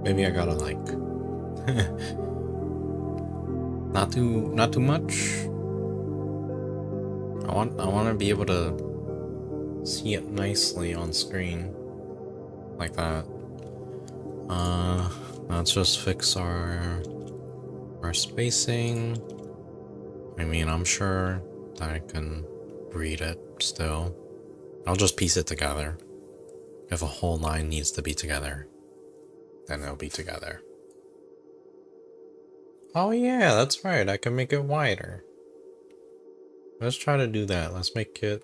Maybe I gotta like not too much. I want to be able to see it nicely on screen like that. Let's just fix our spacing. I mean, I'm sure that I can read it still. I'll just piece it together. If a whole line needs to be together, then it'll be together. Oh yeah, that's right, I can make it wider. Let's try to do that. Let's make it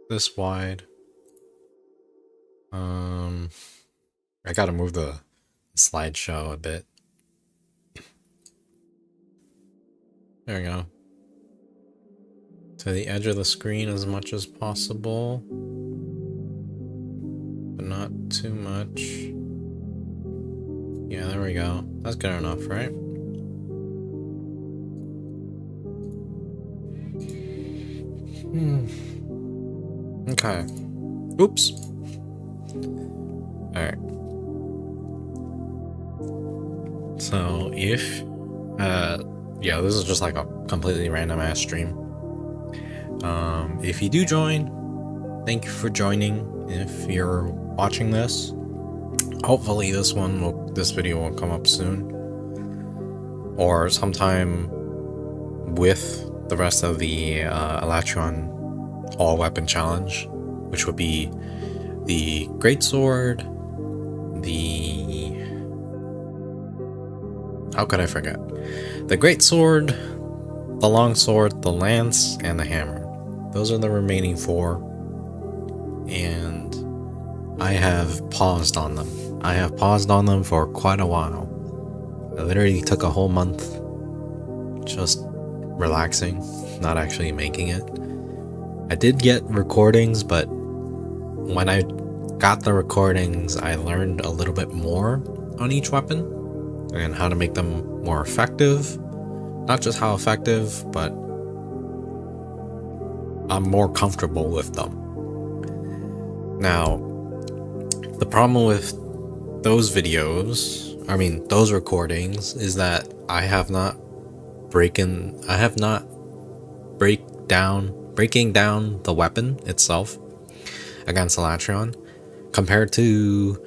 this wide. I gotta move the slideshow a bit. There we go. To the edge of the screen as much as possible, but not too much. Yeah, there we go. That's good enough, right? Okay. Oops. Alright. So if yeah, this is just like a completely random ass stream. If you do join, thank you for joining. If you're watching this, hopefully this video will come up soon, or sometime with the rest of the Alatreon all weapon challenge, which would be the greatsword, how could I forget? The greatsword, the longsword, the lance, and the hammer. Those are the remaining 4, and I have paused on them. I have paused on them for quite a while. I literally took a whole month just relaxing, not actually making it. I did get recordings, but when I got the recordings, I learned a little bit more on each weapon and how to make them more effective. Not just how effective, but I'm more comfortable with them. Now, the problem with those videos, those recordings, is that I have not breaking down the weapon itself against Alatreon compared to,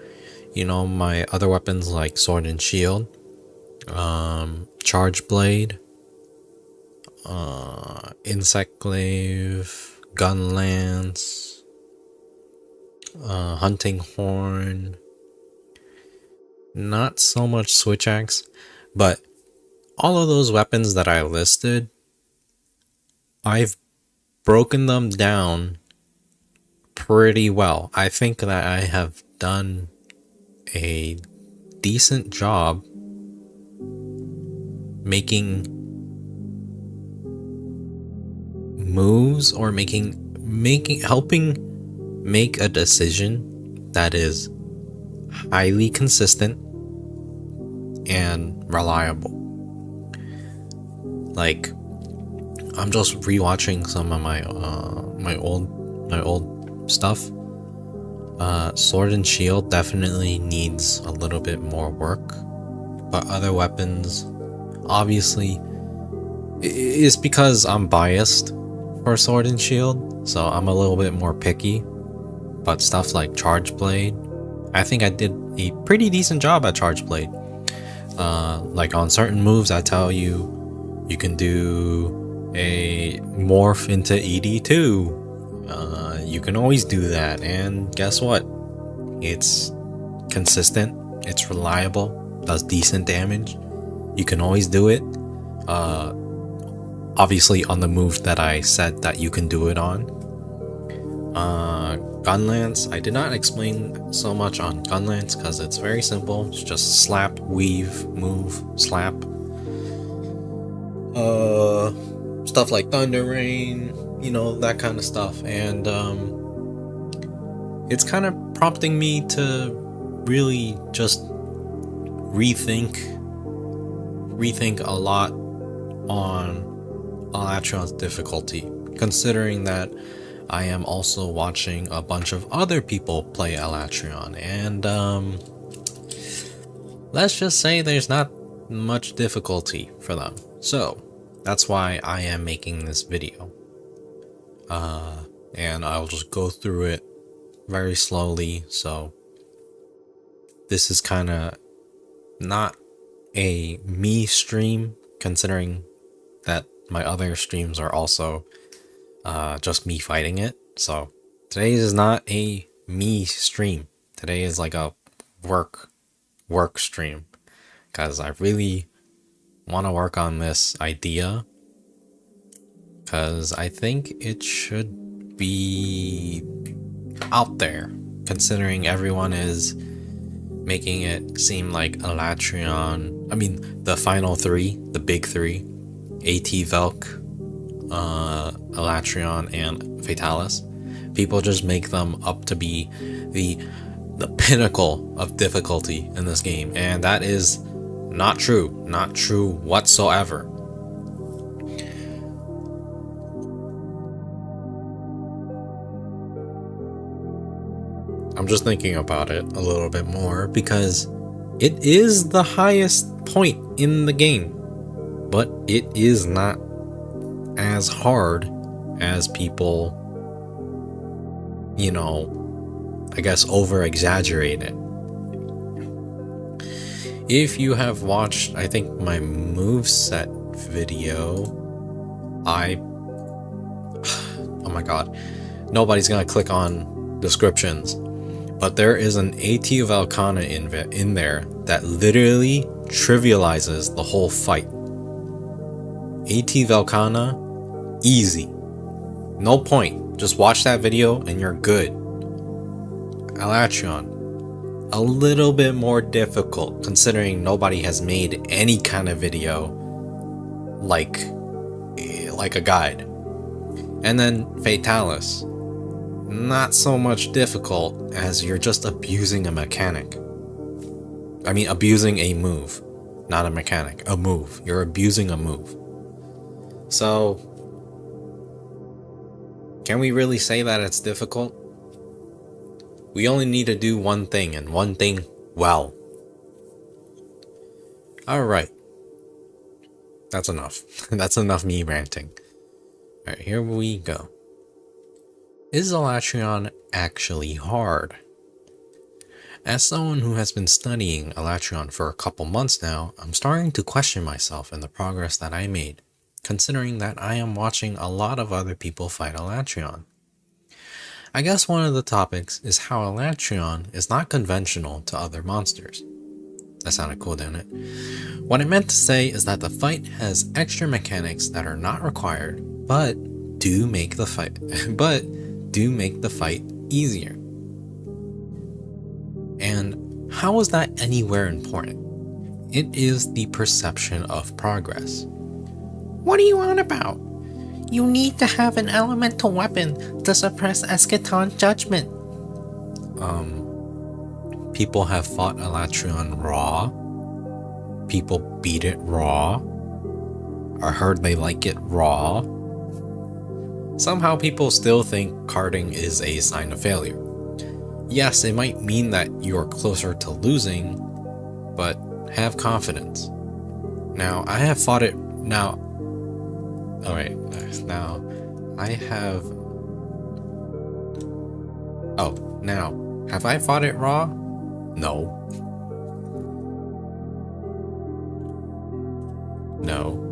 my other weapons like sword and shield, charge blade, insect glaive, gun lance, hunting horn. Not so much switch axe, but all of those weapons that I listed, I've broken them down pretty well. I think that I have done a decent job making moves or helping make a decision that is highly consistent and reliable. Like, I'm just rewatching some of my old stuff. Sword and shield definitely needs a little bit more work, but other weapons, obviously, it's because I'm biased for sword and shield, so I'm a little bit more picky. But stuff like charge blade, I think I did a pretty decent job at charge blade. Like on certain moves, I tell you, you can do a morph into ED2. You can always do that, and guess what? It's consistent, it's reliable, does decent damage. You can always do it. Obviously on the move that I said that you can do it on. Gun lance, I did not explain so much on gun lance because it's very simple. It's just slap, weave, move, slap. Stuff like thunder rain, that kind of stuff. And it's kind of prompting me to really just rethink a lot on Alatreon's difficulty, considering that I am also watching a bunch of other people play Alatreon, and let's just say there's not much difficulty for them. So that's why I am making this video. And I'll just go through it very slowly. So this is kind of not a me stream, considering that my other streams are also just me fighting it. So today is not a me stream. Today is like a work stream, because I really want to work on this idea, because I think it should be out there, considering everyone is making it seem like Alatreon, I mean the final three, the big three, AT Velk, Alatreon, and Fatalis, people just make them up to be the pinnacle of difficulty in this game, and that is not true whatsoever. I'm just thinking about it a little bit more, because it is the highest point in the game, but it is not as hard as people, I guess, over exaggerate it. If you have watched, I think, my moveset video, oh my god, nobody's gonna click on descriptions, but there is an AT Valkana in there that literally trivializes the whole fight. AT Valkana, easy. No point. Just watch that video and you're good. Alatreon, a little bit more difficult, considering nobody has made any kind of video like a guide. And then Fatalis, not so much difficult, as you're just abusing a mechanic. I mean, abusing a move, not a mechanic, a move. You're abusing a move. So, can we really say that it's difficult? We only need to do one thing, and one thing well. Alright. That's enough. That's enough me ranting. Alright, here we go. Is Alatreon actually hard? As someone who has been studying Alatreon for a couple months now, I'm starting to question myself and the progress that I made, considering that I am watching a lot of other people fight Alatreon. I guess one of the topics is how Alatreon is not conventional to other monsters. That sounded cool, didn't it? What I meant to say is that the fight has extra mechanics that are not required, but do make the fight easier. And how is that anywhere important? It is the perception of progress. What are you on about? You need to have an elemental weapon to suppress Eschaton judgment. People have fought Alatreon raw. People beat it raw. I heard they like it raw. Somehow people still think carding is a sign of failure. Yes, it might mean that you're closer to losing, but have confidence. Now, I have fought it now. Alright, now I have. Oh, now, have I fought it raw? No. No.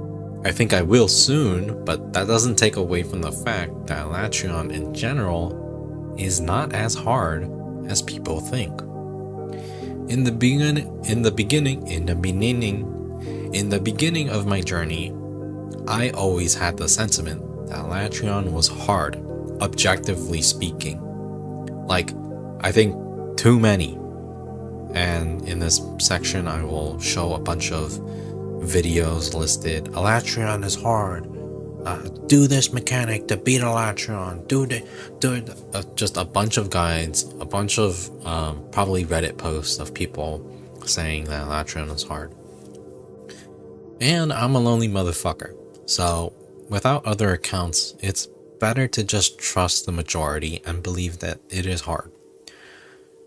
I think I will soon, but that doesn't take away from the fact that Alatreon in general is not as hard as people think. In the beginning of my journey, I always had the sentiment that Alatreon was hard, objectively speaking. Like, I think too many. And in this section, I will show a bunch of videos listed. Alatreon is hard. Do this mechanic to beat Alatreon. Just a bunch of guides, a bunch of probably Reddit posts of people saying that Alatreon is hard. And I'm a lonely motherfucker. So without other accounts, it's better to just trust the majority and believe that it is hard.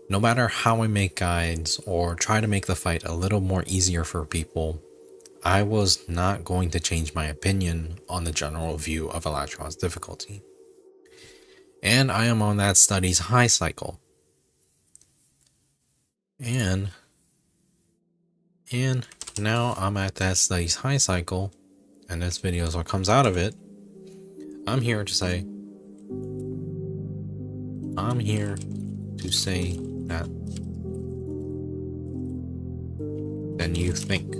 No matter how I make guides or try to make the fight a little more easier for people, I was not going to change my opinion on the general view of Alatreon's difficulty. And I am on that study's high cycle. And now I'm at that study's high cycle, and this video is what comes out of it. I'm here to say that than you think.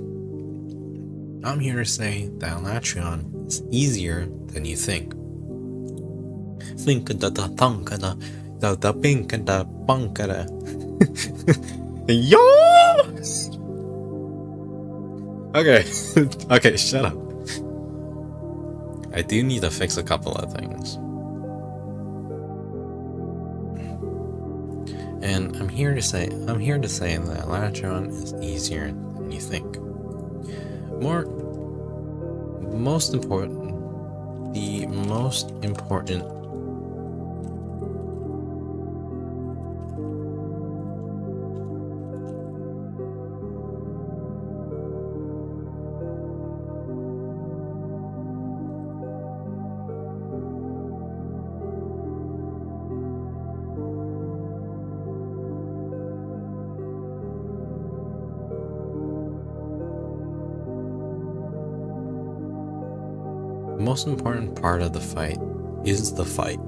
I'm here to say that Alatreon is easier than you think. Think da da thunk da da da pink da bunk da. Yo! Okay, okay, shut up. I do need to fix a couple of things. And I'm here to say that Alatreon is easier than you think. The most important part of the fight is the fight.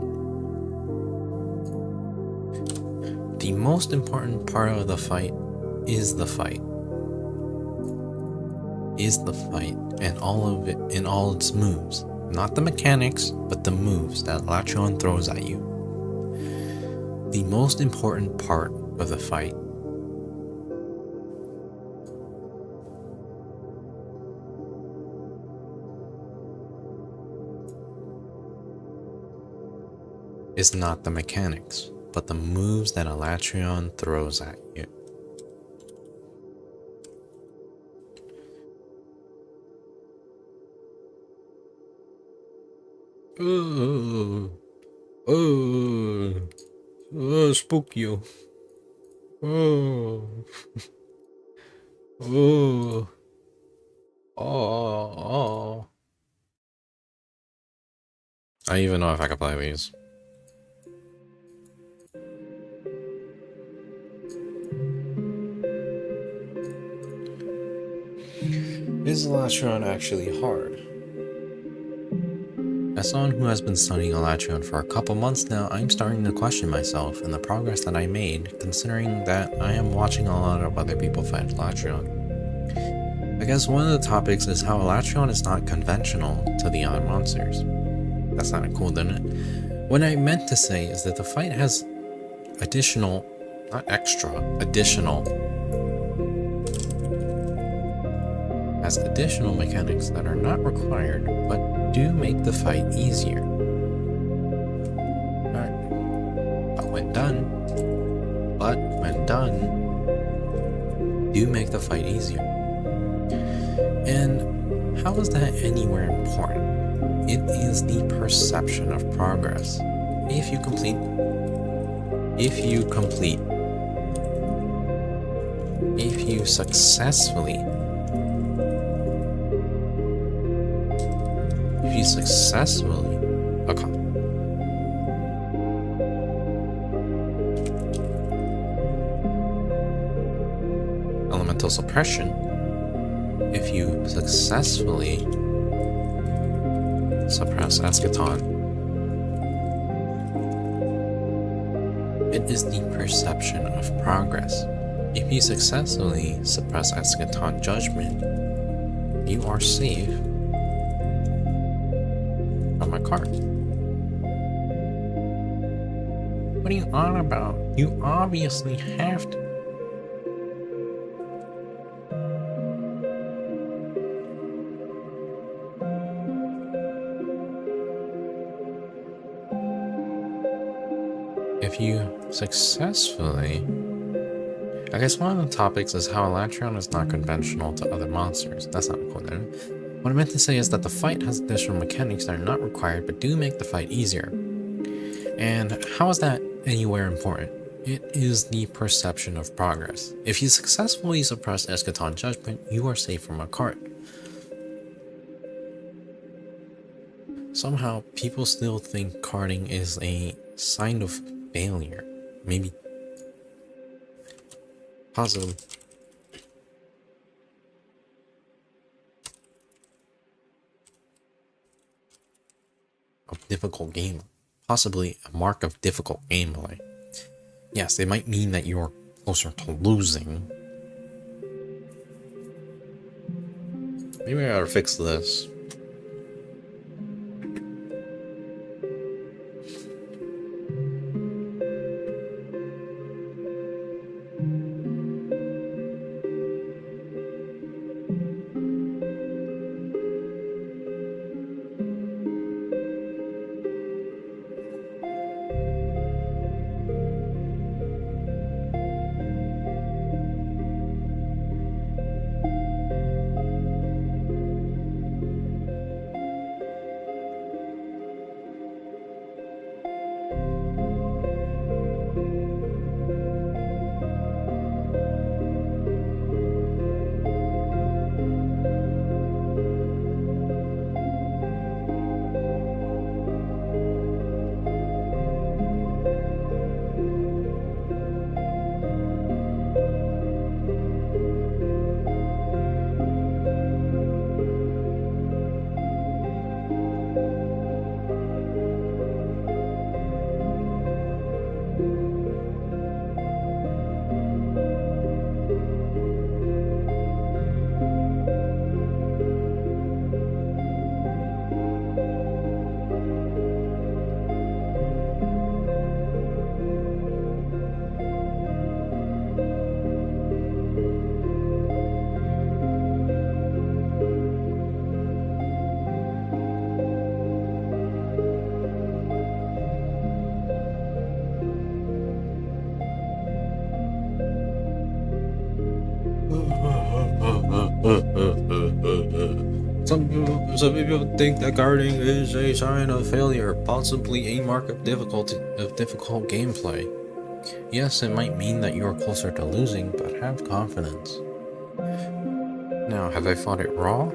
The most important part of the fight is the fight. And all of it in all its moves. Not the mechanics, but the moves that Alatreon throws at you. The most important part of the fight is not the mechanics, but the moves that Alatreon throws at you. Spook you. I don't even know if I can play these. Is Alatreon actually hard? As someone who has been studying Alatreon for a couple months now, I'm starting to question myself and the progress that I made, considering that I am watching a lot of other people fight Alatreon. I guess one of the topics is how Alatreon is not conventional to the other monsters. That sounded cool, didn't it? What I meant to say is that the fight has additional mechanics that are not required, but do make the fight easier. But when done, do make the fight easier. And how is that anywhere important? It is the perception of progress. If you successfully elemental suppression, if you successfully suppress Eschaton, it is the perception of progress. If you successfully suppress Eschaton Judgment, you are safe from a card. What are you on about? You obviously have to. If you successfully... I guess one of the topics is how Alatreon is not conventional to other monsters. That's not cool, then. What I meant to say is that the fight has additional mechanics that are not required but do make the fight easier. And how is that anywhere important? It is the perception of progress. If you successfully suppress Eschaton Judgment, you are safe from a cart. Somehow, people still think carding is a sign of failure. Maybe. Possibly. Of difficult game. Possibly a mark of difficult gameplay. Yes, it might mean that you're closer to losing. Maybe I gotta fix this. Some people think that guarding is a sign of failure, possibly a mark of difficult gameplay. Yes, it might mean that you are closer to losing, but have confidence. Now, have I fought it raw?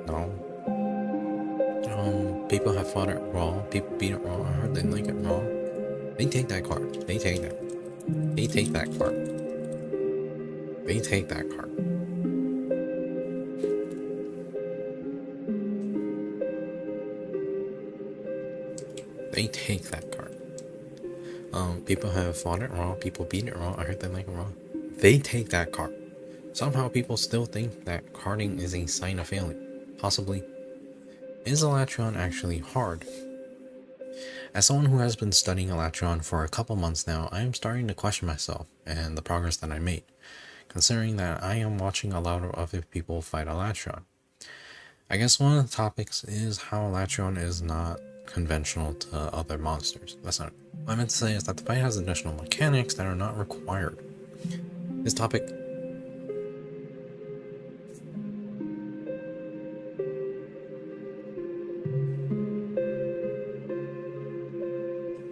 No. People have fought it raw. People beat it raw. I heard they like it raw. They take that card. They take that. They take that card. They take that card. They take that card. People have fought it raw. People beat it raw. I heard they like it raw. They take that card. Somehow people still think that carding is a sign of failure. Possibly. Is Alatreon actually hard? As someone who has been studying Alatreon for a couple months now, I am starting to question myself and the progress that I made, considering that I am watching a lot of other people fight Alatreon. I guess one of the topics is how Alatreon is not conventional to other monsters. That's not what I meant to say is that the fight has additional mechanics that are not required. This topic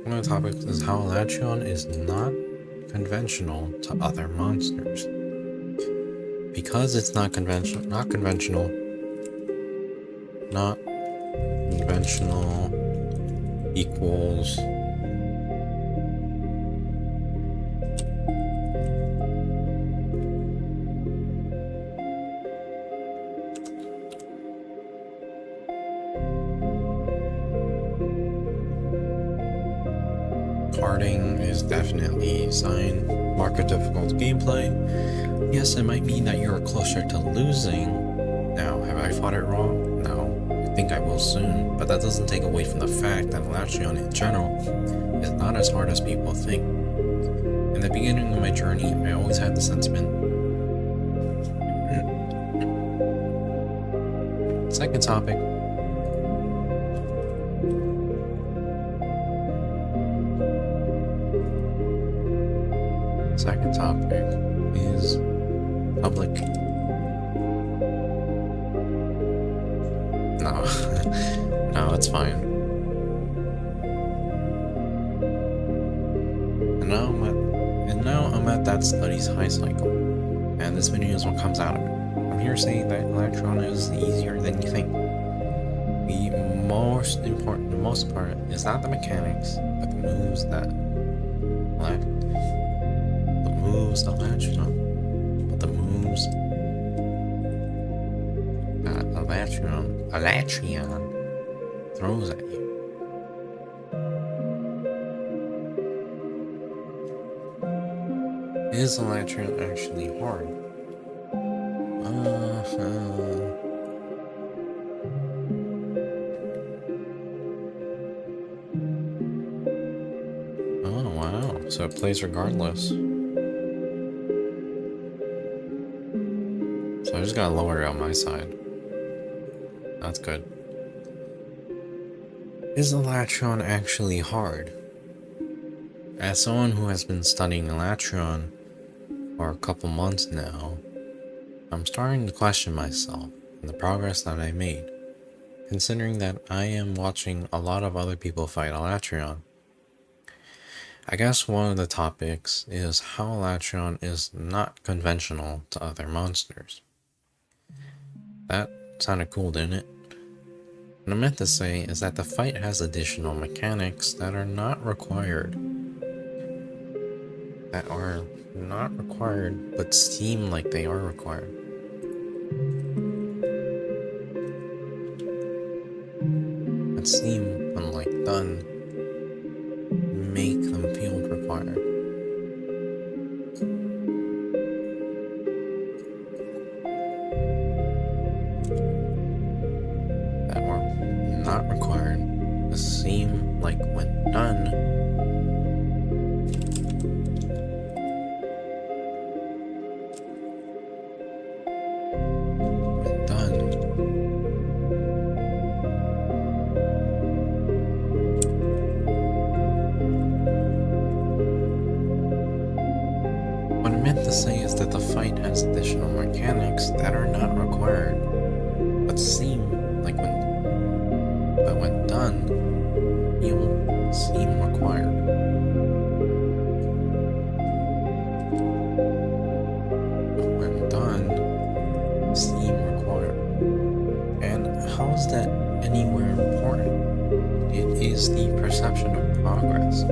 one of the topics is how Alatreon is not conventional to other monsters. Because it's not conventional equals carding is definitely a sign. Mark of difficult gameplay. Yes, it might mean that you're closer to losing. Now, have I fought it wrong? No. I think I will soon, but that doesn't take away from the fact that Alatreon in general is not as hard as people think. In the beginning of my journey, I always had the sentiment. Second topic. Second topic is public No, no, it's fine. And now I'm at that study's high cycle, and this video is what comes out of it. I'm here saying that Alatreon is easier than you think. The most part is not the mechanics, but the moves that Alatreon throws at you. Is Alatreon actually hard? Oh wow, so it plays regardless. So I just gotta lower it on my side. That's good. Is Alatreon actually hard? As someone who has been studying Alatreon for a couple months now, I'm starting to question myself and the progress that I made, considering that I am watching a lot of other people fight Alatreon. I guess one of the topics is how Alatreon is not conventional to other monsters. That sounded cool, didn't it? What I meant to say is that the fight has additional mechanics that are not required. But seem like they are required. That seem, when like done, make them feel required. That were not required, but seem like when done, what I meant to say is that the fight has additional mechanics that are not required, but seem like when done, seem required. But when done, seem required. And how is that anywhere important? It is the perception of progress.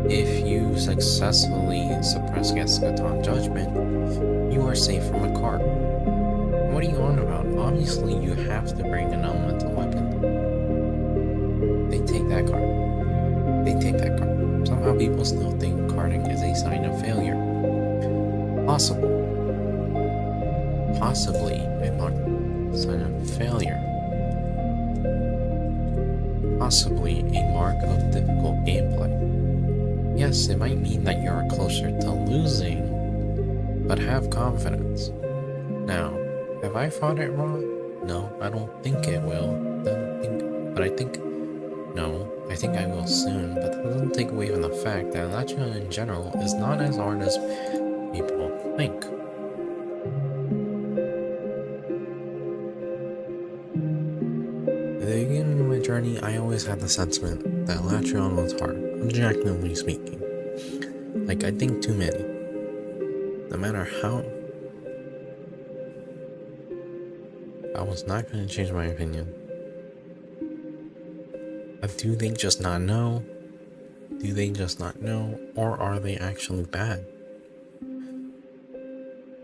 If you successfully suppress Gescaton Judgment, you are safe from a card. What are you on about? Obviously, you have to bring an elemental weapon. They take that card. Somehow people still think carding is a sign of failure. Possibly a sign of failure. Possibly a mark of difficult gameplay. Yes, it might mean that you're closer to losing, but have confidence. Now, have I fought it wrong? No, I don't think it will. I think I will soon, but that doesn't take away from the fact that Alatreon in general is not as hard as people think. At the beginning of my journey, I always had the sentiment that Alatreon was hard, objectively speaking. Like, I think too many. No matter how, I was not going to change my opinion. Do they just not know? Or are they actually bad?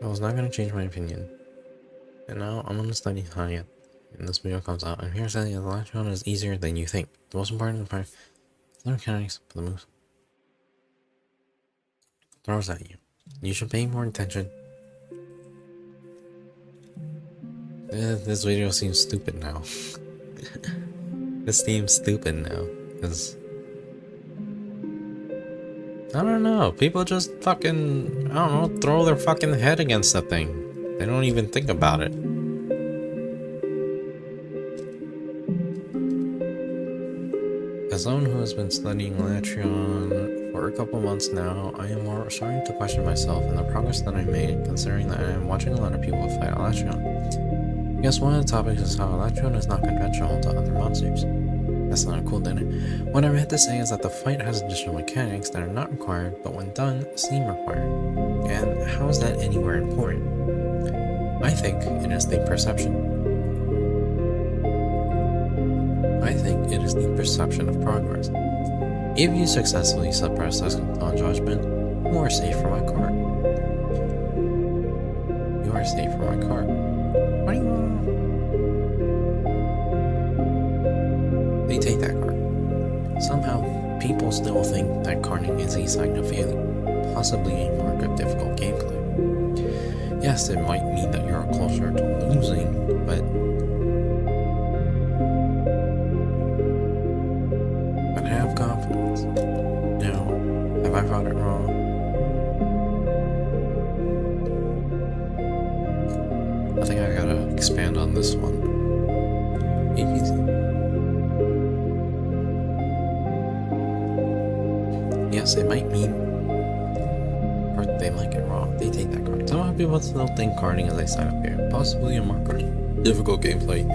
I was not going to change my opinion. And now I'm going to study how yet. And this video comes out. I'm here saying that Alatreon is easier than you think. The most important part is the mechanics for the moves. Throws at you. You should pay more attention. This video seems stupid now. This seems stupid now, because I don't know, people just fucking, I don't know, throw their fucking head against the thing. They don't even think about it. As someone who has been studying Alatreon for a couple months now, I am starting to question myself and the progress that I made, considering that I am watching a lot of people fight Alatreon. I guess one of the topics is how Alatreon is not conventional to other monsters. That sounded cool, didn't it? What I meant to say is that the fight has additional mechanics that are not required, but when done, seem required. And how is that anywhere important? I think it is the perception. I think it is the perception of progress. If you successfully suppress this non-judgment, you are safe from my cart. You are safe from my cart. What do you want? They take that cart. Somehow, people still think that carting is a sign of failure, possibly a mark of difficult gameplay. Yes, it might mean that you're closer to losing, but have confidence. Now, have I got it wrong? I think I gotta expand on this one. Yes, it might mean, or they might get wrong. They take that card. Some people still think carding is a sign of fear, possibly a mark of difficult gameplay.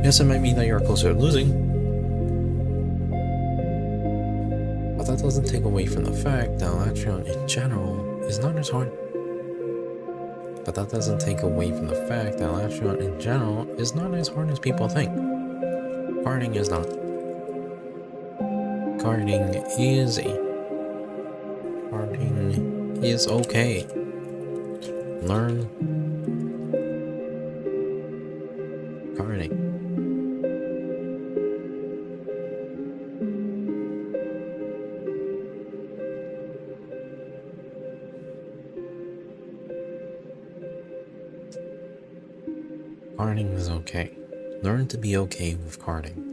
Yes, it might mean that you're closer to losing. But that doesn't take away from the fact that Alatreon in general is not as hard. But that doesn't take away from the fact that Alatreon in general is not as hard as people think. Carding is not. Carding is okay. Learn carding. Carding is okay. Learn to be okay with carding.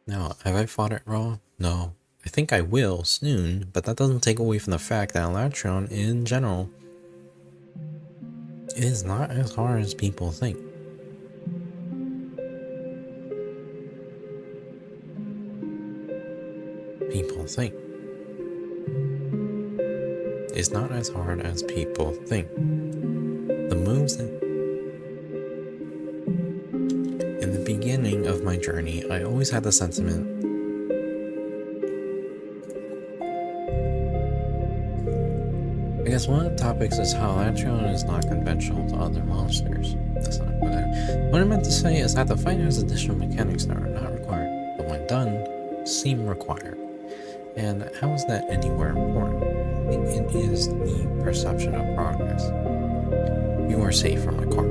Now, have I fought it raw? No. I think I will soon, but that doesn't take away from the fact that Alatreon in general is not as hard as people think. It's not as hard as people think. The moves that in the beginning of my journey, I always had the sentiment I guess one of the topics is how Alatreon is not conventional to other monsters. That's not what I meant to say is that the fight has additional mechanics that are not required, but when done, seem required. And how is that anywhere important? I think it is the perception of progress. You are safe from my cart.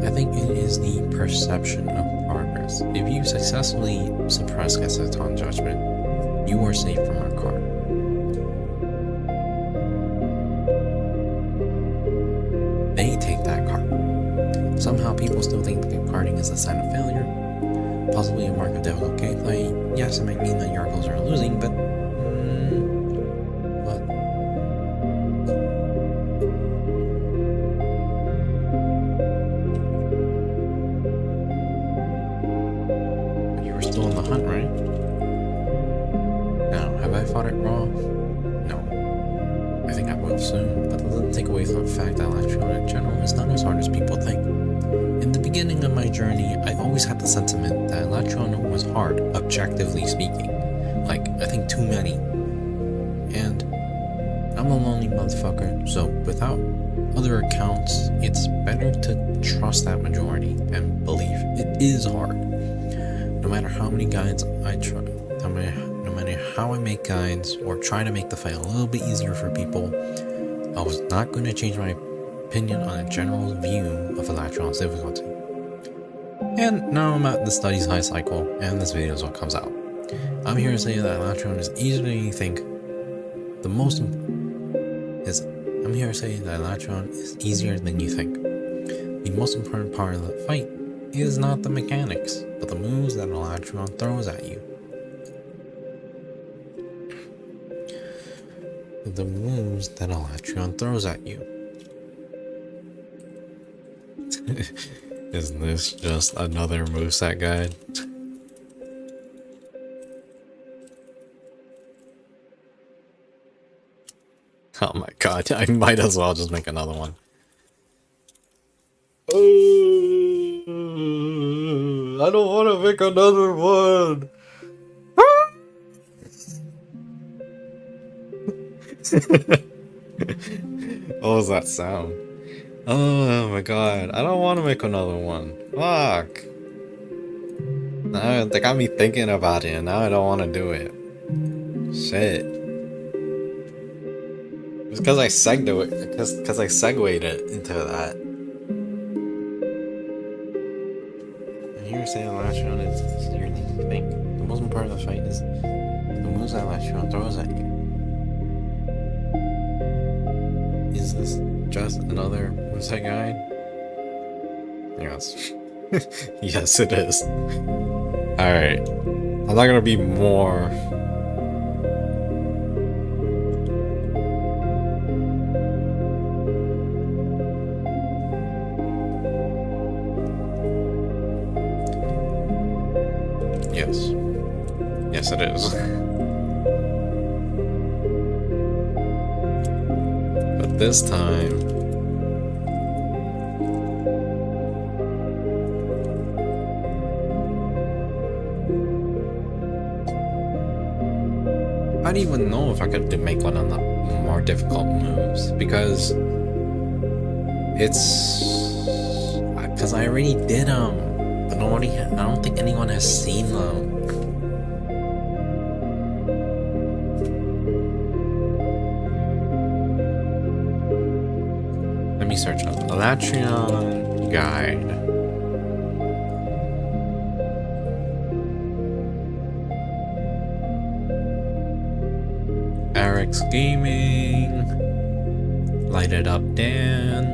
I think it is the perception of progress. If you successfully suppress Gasseton judgment, you are safe from our cart. They take that cart. Somehow people still think that carting is a sign of failure, possibly a mark of difficult gameplay. Yes, it might mean that your goals are losing, but you were still on the hunt, right? Now, have I fought it raw? No. I think I will soon, but that doesn't take away from the fact that Alatreon in general is not as hard as people think. In the beginning of my journey, I always had the sentiment that Alatreon was hard, objectively speaking. Like, I think too many. And I'm a lonely motherfucker, so without other accounts, it's better to trust that majority and believe it is hard. No matter how many guides I try, no matter how I make guides or try to make the fight a little bit easier for people, I was not going to change my opinion on a general view of Alatreon's difficulty. And now I'm at the study's high cycle, and this video is what comes out. I'm here to say that Alatreon is easier than you think. I'm here to say that Alatreon is easier than you think. The most important part of the fight is not the mechanics, but the moves that Alatreon throws at you. The moves that Alatreon throws at you. Is this just another moveset guide? Oh my god, I might as well just make another one. I don't want to make another one. What was that sound? Oh my god, I don't want to make another one. Fuck. Now they got me thinking about it and now I don't want to do it. Shit. It's because I segued it, because I segued it into that. And you were saying Alatreon is your leading thing. The most important part of the fight is the moves that Alatreon throws at you. Is this just another moveset guide? Yes. Yes, it is. Alright. I'm not gonna be more. Yes. Yes, it is. But this time, I don't even know if I could make one of the more difficult moves because I already did them, but I don't think anyone has seen them. Let me search up Alatreon guide. Eric's Gaming, Light It Up Dan,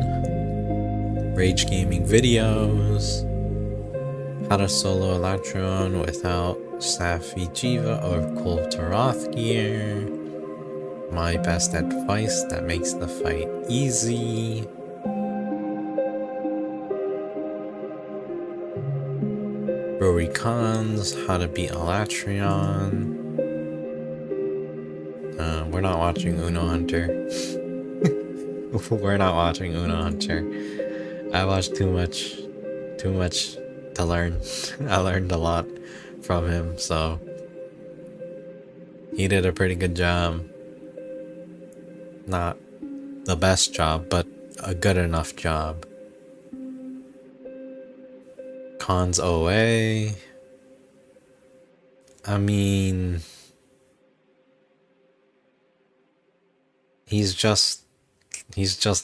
Rage Gaming Videos, How to Solo Alatreon Without Safi Jiva or Kulve Gear, My Best Advice That Makes the Fight Easy, Rory Khan's How to Beat Alatreon. We're not watching Uno Hunter. We're not watching Uno Hunter. I watched too much to learn. I learned a lot from him, so he did a pretty good job. Not the best job, but a good enough job. Cons OA. I mean, he's just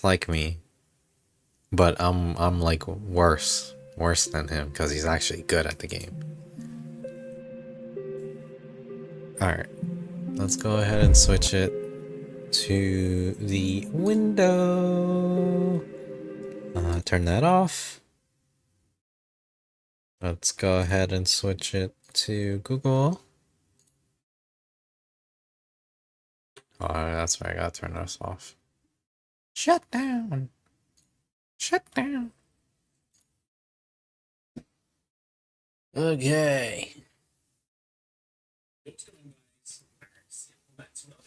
like me, but I'm like worse than him because he's actually good at the game. All right, let's go ahead and switch it to the window. Turn that off. Let's go ahead and switch it to Google. Oh, that's right, I gotta turn this off. Shut down. Shut down. Okay.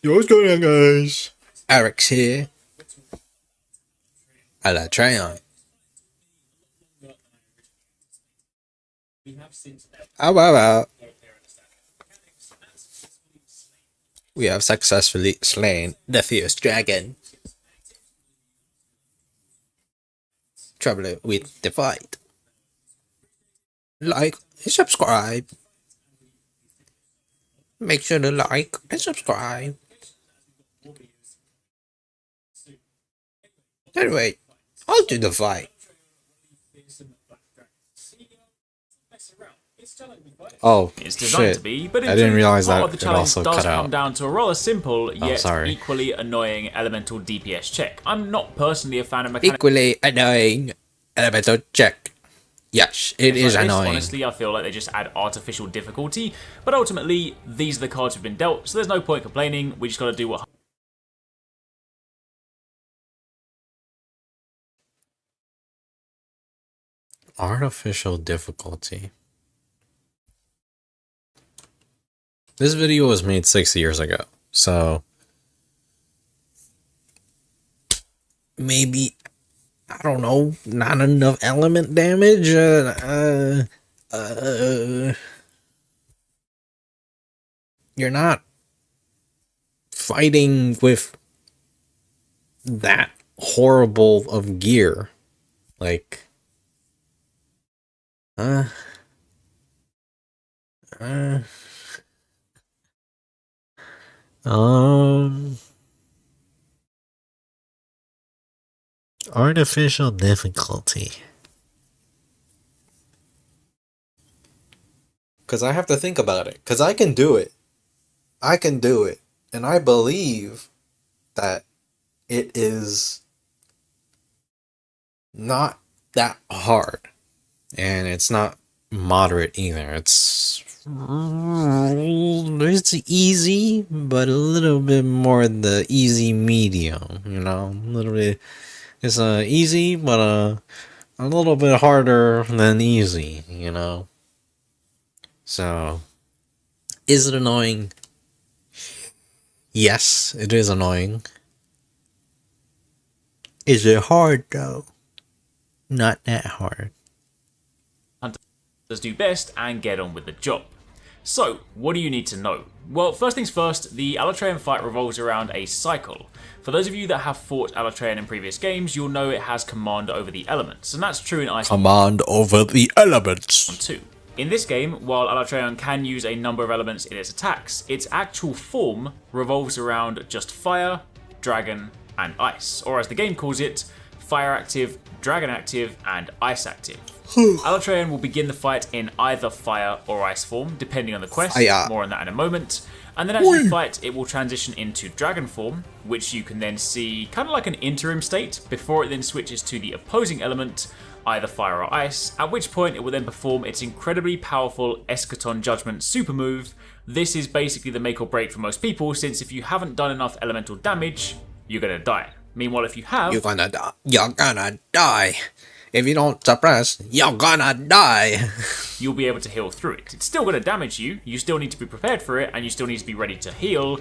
Yo, what's going on, guys? Eric's here. Alatreon. However, we have successfully slain the fierce dragon. Trouble with the fight. Like and subscribe. Make sure to like and subscribe. Anyway, I'll do the fight. Oh, it's designed shit. To be, but I didn't realize that the it challenge also does cut come out. down to a rather simple yet sorry. equally annoying elemental DPS check. I'm not personally a fan of mechanics. Equally annoying elemental check. Yes, it is annoying. Honestly, I feel like they just add artificial difficulty, but ultimately, these are the cards we've been dealt, so there's no point complaining. We just gotta do what. Artificial difficulty. This video was made 6 years ago, so maybe, I don't know, not enough element damage. You're not fighting with that horrible of gear, like, artificial difficulty. Because I have to think about it. Because I can do it. I can do it. And I believe that it is not that hard. And it's not moderate either. It's easy, but a little bit more the easy medium, you know? A little bit. It's easy, but a little bit harder than easy, you know? So, is it annoying? Yes, it is annoying. Is it hard, though? Not that hard. Hunters do best and get on with the job. So, what do you need to know? Well, first things first, the Alatreon fight revolves around a cycle. For those of you that have fought Alatreon in previous games, you'll know it has command over the elements, and that's true in Ice. Command over the elements. Too. In this game, while Alatreon can use a number of elements in its attacks, its actual form revolves around just fire, dragon, and ice, or as the game calls it, fire active, dragon active, and ice active. Alatreon will begin the fight in either fire or ice form, depending on the quest, more on that in a moment, and then as you fight, it will transition into dragon form, which you can then see kind of like an interim state, before it then switches to the opposing element, either fire or ice, at which point it will then perform its incredibly powerful Eschaton Judgment super move. This is basically the make or break for most people, since if you haven't done enough elemental damage, you're gonna die. Meanwhile, if you have... You're gonna die. You're gonna die. If you don't suppress, you're gonna die. You'll be able to heal through it. It's still gonna damage you, you still need to be prepared for it, and you still need to be ready to heal,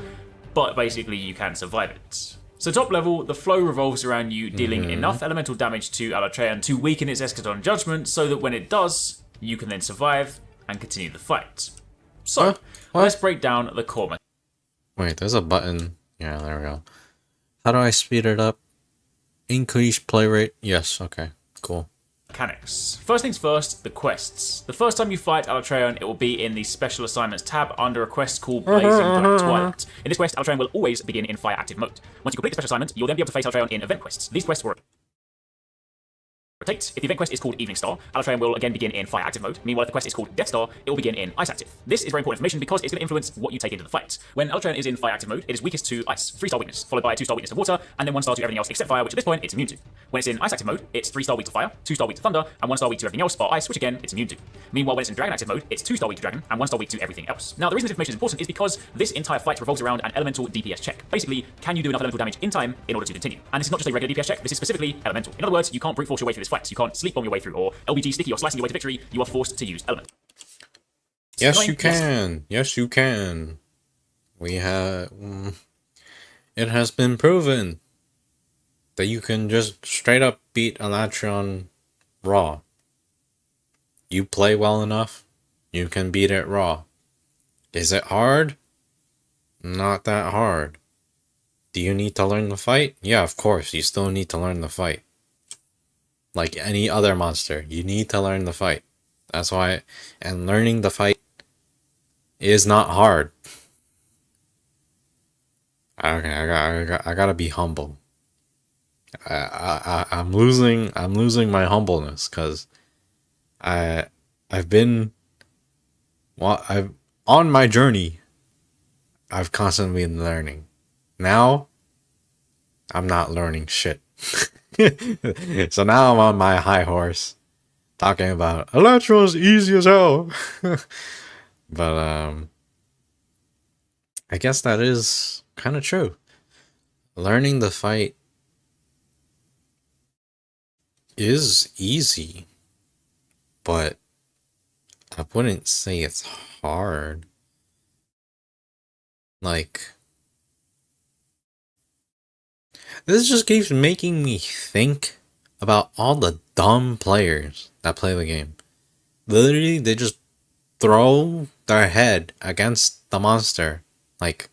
but basically you can survive it. So top level, the flow revolves around you dealing enough elemental damage to Alatreon to weaken its Eschaton Judgment, so that when it does, you can then survive and continue the fight. So, let's break down the core mechanics. Wait, there's a button. Yeah, there we go. How do I speed it up? Increase play rate? Yes, okay, cool. Mechanics. First things first, the quests. The first time you fight Alatreon, it will be in the Special Assignments tab under a quest called Blazing Black Twilight. In this quest, Alatreon will always begin in fire active mode. Once you complete the special assignment, you'll then be able to face Alatreon in event quests. These quests will rotate. If the event quest is called Evening Star, Alatreon will again begin in fire active mode. Meanwhile, if the quest is called Death Star, it will begin in ice active. This is very important information because it's going to influence what you take into the fight. When Alatreon is in fire active mode, it is weakest to ice, 3-star weakness, followed by 2-star weakness to water, and then 1-star to everything else except fire, which at this point it's immune to. When it's in ice active mode, it's 3-star weak to fire, 2-star weak to thunder, and 1-star weak to everything else bar ice, which again it's immune to. Meanwhile, when it's in dragon active mode, it's 2-star weak to dragon and 1-star weak to everything else. Now, the reason this information is important is because this entire fight revolves around an elemental DPS check. Basically, can you do enough elemental damage in time in order to continue? And this is not just a regular DPS check, this is specifically elemental. In other words, you can't brute force your way through this fight. You can't sleep bomb your way through or LBG sticky or slicing your way to victory. You are forced to use element. Yes, you can. Yes, you can. We have... it has been proven that you can just straight up beat Alatreon raw. You play well enough, you can beat it raw. Is it hard? Not that hard. Do you need to learn the fight? Yeah, of course, you still need to learn the fight. Like any other monster, you need to learn the fight. That's why, and learning the fight is not hard. Okay, I gotta be humble. I'm losing my humbleness because I've been, well, I've on my journey. I've constantly been learning. Now, I'm not learning shit. So now I'm on my high horse, talking about Alatreon's easy as hell. But I guess that is kind of true. Learning the fight is easy. but I wouldn't say it's hard. Like, this just keeps making me think about all the dumb players that play the game. Literally, they just throw their head against the monster, like,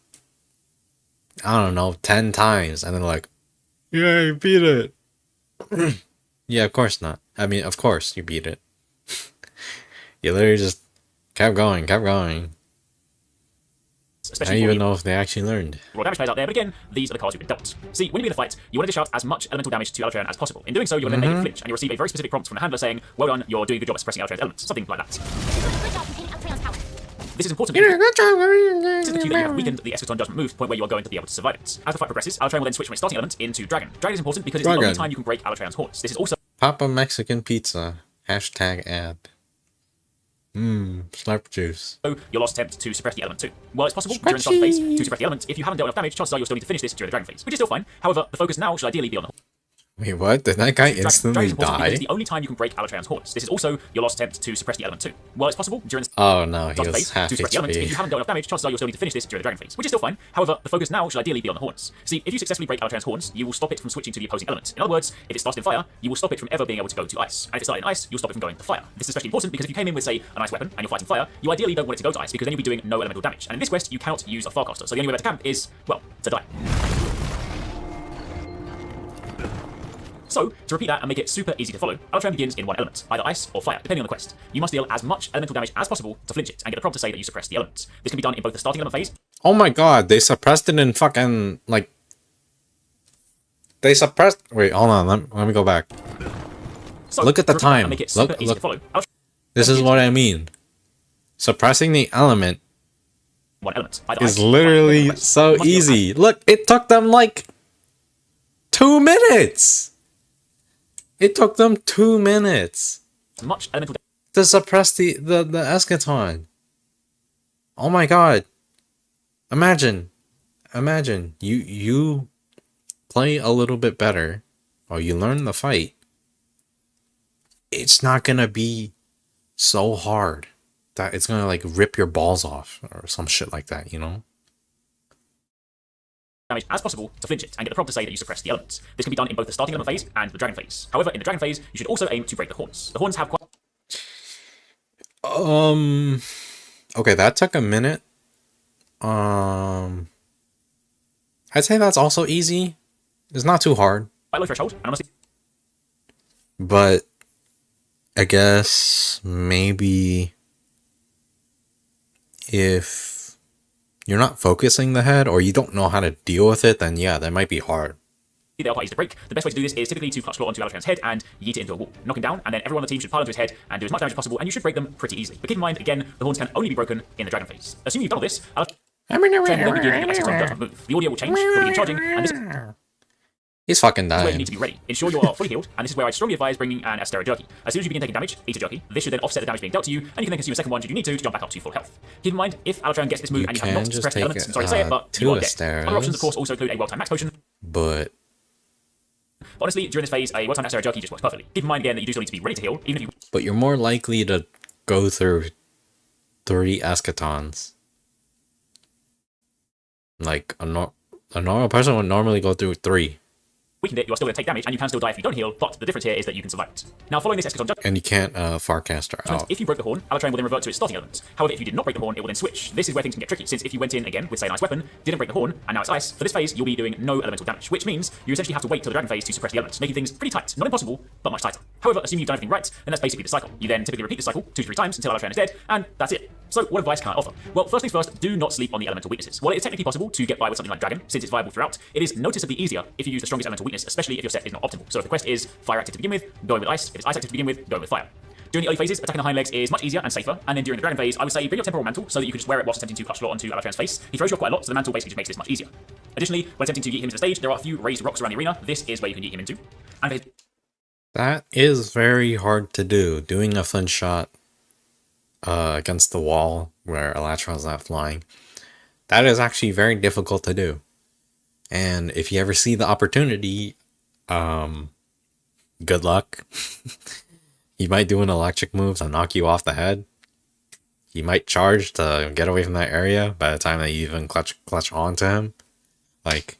I don't know, 10 times, and then like, yeah, you beat it. Yeah, of course not. I mean, of course you beat it. You literally just kept going, kept going. I don't even know if they actually learned. Raw damage players out there, but again, these are the cards you've been dealt. See, when you begin a fight, you want to dish out as much elemental damage to Alatreon as possible. In doing so, you will then make it flinch, and you'll receive a very specific prompt from the handler saying, well done, you're doing a good job at suppressing Alatreon's elements. Something like that. This is important because this is the cue that you have weakened the Eschaton Judgment move to the point where you are going to be able to survive it. As the fight progresses, Alatreon will then switch from its starting element into Dragon. Dragon is important because it's the only time you can break Alatreon's horns. This is also Papa Mexican Pizza. Hashtag ad. Slurp juice. your last attempt to suppress the element too. While it's possible during the start phase to suppress the element, if you haven't dealt enough damage, chances are you'll still need to finish this during the Dragon phase, which is still fine. However, the focus now should ideally be on the Wait, what? Did that guy instantly die? It's the only time you can break Alatreon's horns. This is also your last attempt to suppress the element too. While it's possible during the oh no, he was phase half to suppress the element, if you haven't dealt enough damage, chances are you'll still need to finish this during the Dragon phase, which is still fine. However, the focus now should ideally be on the horns. See, if you successfully break Alatreon's horns, you will stop it from switching to the opposing element. In other words, if it starts in fire, you will stop it from ever being able to go to ice. And if it started in ice, you'll stop it from going to fire. This is especially important because if you came in with, say, an ice weapon and you're fighting fire, you ideally don't want it to go to ice because then you'll be doing no elemental damage. And in this quest, you cannot use a Farcaster, so the only way back to camp is, well, to die. So, to repeat that and make it super easy to follow, Alatreon begins in one element, either ice or fire, depending on the quest. You must deal as much elemental damage as possible to flinch it, and get the prompt to say that you suppress the element. This can be done in both the starting element phase. Oh my god, they suppressed it in fucking, like... They suppressed... Wait, hold on, let me go back. So, look at the time. Make it super easy to follow. This is what I mean. Suppressing the element one element, is literally so easy. Look, it took them like 2 minutes! It took them 2 minutes much elemental to suppress the Eschaton. Oh my god. Imagine you play a little bit better or you learn the fight. It's not gonna be so hard that it's gonna like rip your balls off or some shit like that, you know? damage as possible to flinch it and get the prompt to say that you suppress the elements. This can be done in both the starting element phase and the Dragon phase. However, in the Dragon phase, you should also aim to break the horns. The horns have quite... Okay, that took a minute. I'd say that's also easy. It's not too hard. Quite low threshold, and honestly... But I guess maybe if you're not focusing the head or you don't know how to deal with it, then yeah, that might be hard. They are quite easy to break. The best way to do this is typically to clutch claw onto Alatreon's head and yeet it into a wall. Knock him down, and then everyone on the team should pile onto his head and do as much damage as possible, and you should break them pretty easily. But keep in mind, again, the horns can only be broken in the Dragon phase. Assuming you've done all this, Alatreon will then begin the Eschaton Judgment move. The audio will change, he'll begin charging, and this he's fucking is where you dying. need to be ready. Ensure you are fully healed, and this is where I strongly advise bringing an Astera Jerky. As soon as you begin taking damage, eat a jerky. This should then offset the damage being dealt to you, and you can then consume a second one should you need to jump back up to full health. Keep in mind, if Alatreon gets this move and you have not suppressed the elements, I'm sorry to say it, but you are dead. Other options, of course, also include a well-timed max potion. But honestly, during this phase, a well-timed Astera Jerky just works perfectly. Keep in mind again that you do still need to be ready to heal, even if you... But you're more likely to go through 3 Eschatons. Like, a normal person would normally go through 3. Weakened it, you are still going to take damage, and you can still die if you don't heal, but the difference here is that you can survive it. Now, following this Eschaton Judgment, and you can't Farcaster out. if you broke the horn, Alatreon will then revert to its starting element. However, if you did not break the horn, it will then switch. This is where things can get tricky, since if you went in again with, say, an ice weapon, didn't break the horn, and now it's ice, for this phase, you'll be doing no elemental damage, which means you essentially have to wait till the Dragon phase to suppress the elements, making things pretty tight. Not impossible, but much tighter. However, assuming you've done everything right, then that's basically the cycle. You then typically repeat the cycle 2 to 3 times until Alatreon is dead, and that's it. So, what advice can I offer? Well, first things first, do not sleep on the elemental weaknesses. While it is technically possible to get by with something like Dragon, since it's viable throughout, it is noticeably easier if you use the strongest elemental weakness, especially if your set is not optimal. So if the quest is fire active to begin with, going with ice. If it's ice active to begin with, going with fire. During the early phases, attacking the hind legs is much easier and safer, and then during the Dragon phase, I would say bring your temporal mantle so that you can just wear it whilst attempting to clutch claw onto Alatreon's face. He throws you off quite a lot, so the mantle basically just makes this much easier. Additionally, when attempting to yeet him to the stage, there are a few raised rocks around the arena. This is where you can yeet him into. And that is very hard to do. Doing a flinch shot against the wall where Alatreon's not flying. That is actually very difficult to do. And if you ever see the opportunity, good luck. He might do an electric move to knock you off the head. He might charge to get away from that area by the time that you even clutch onto him. Like,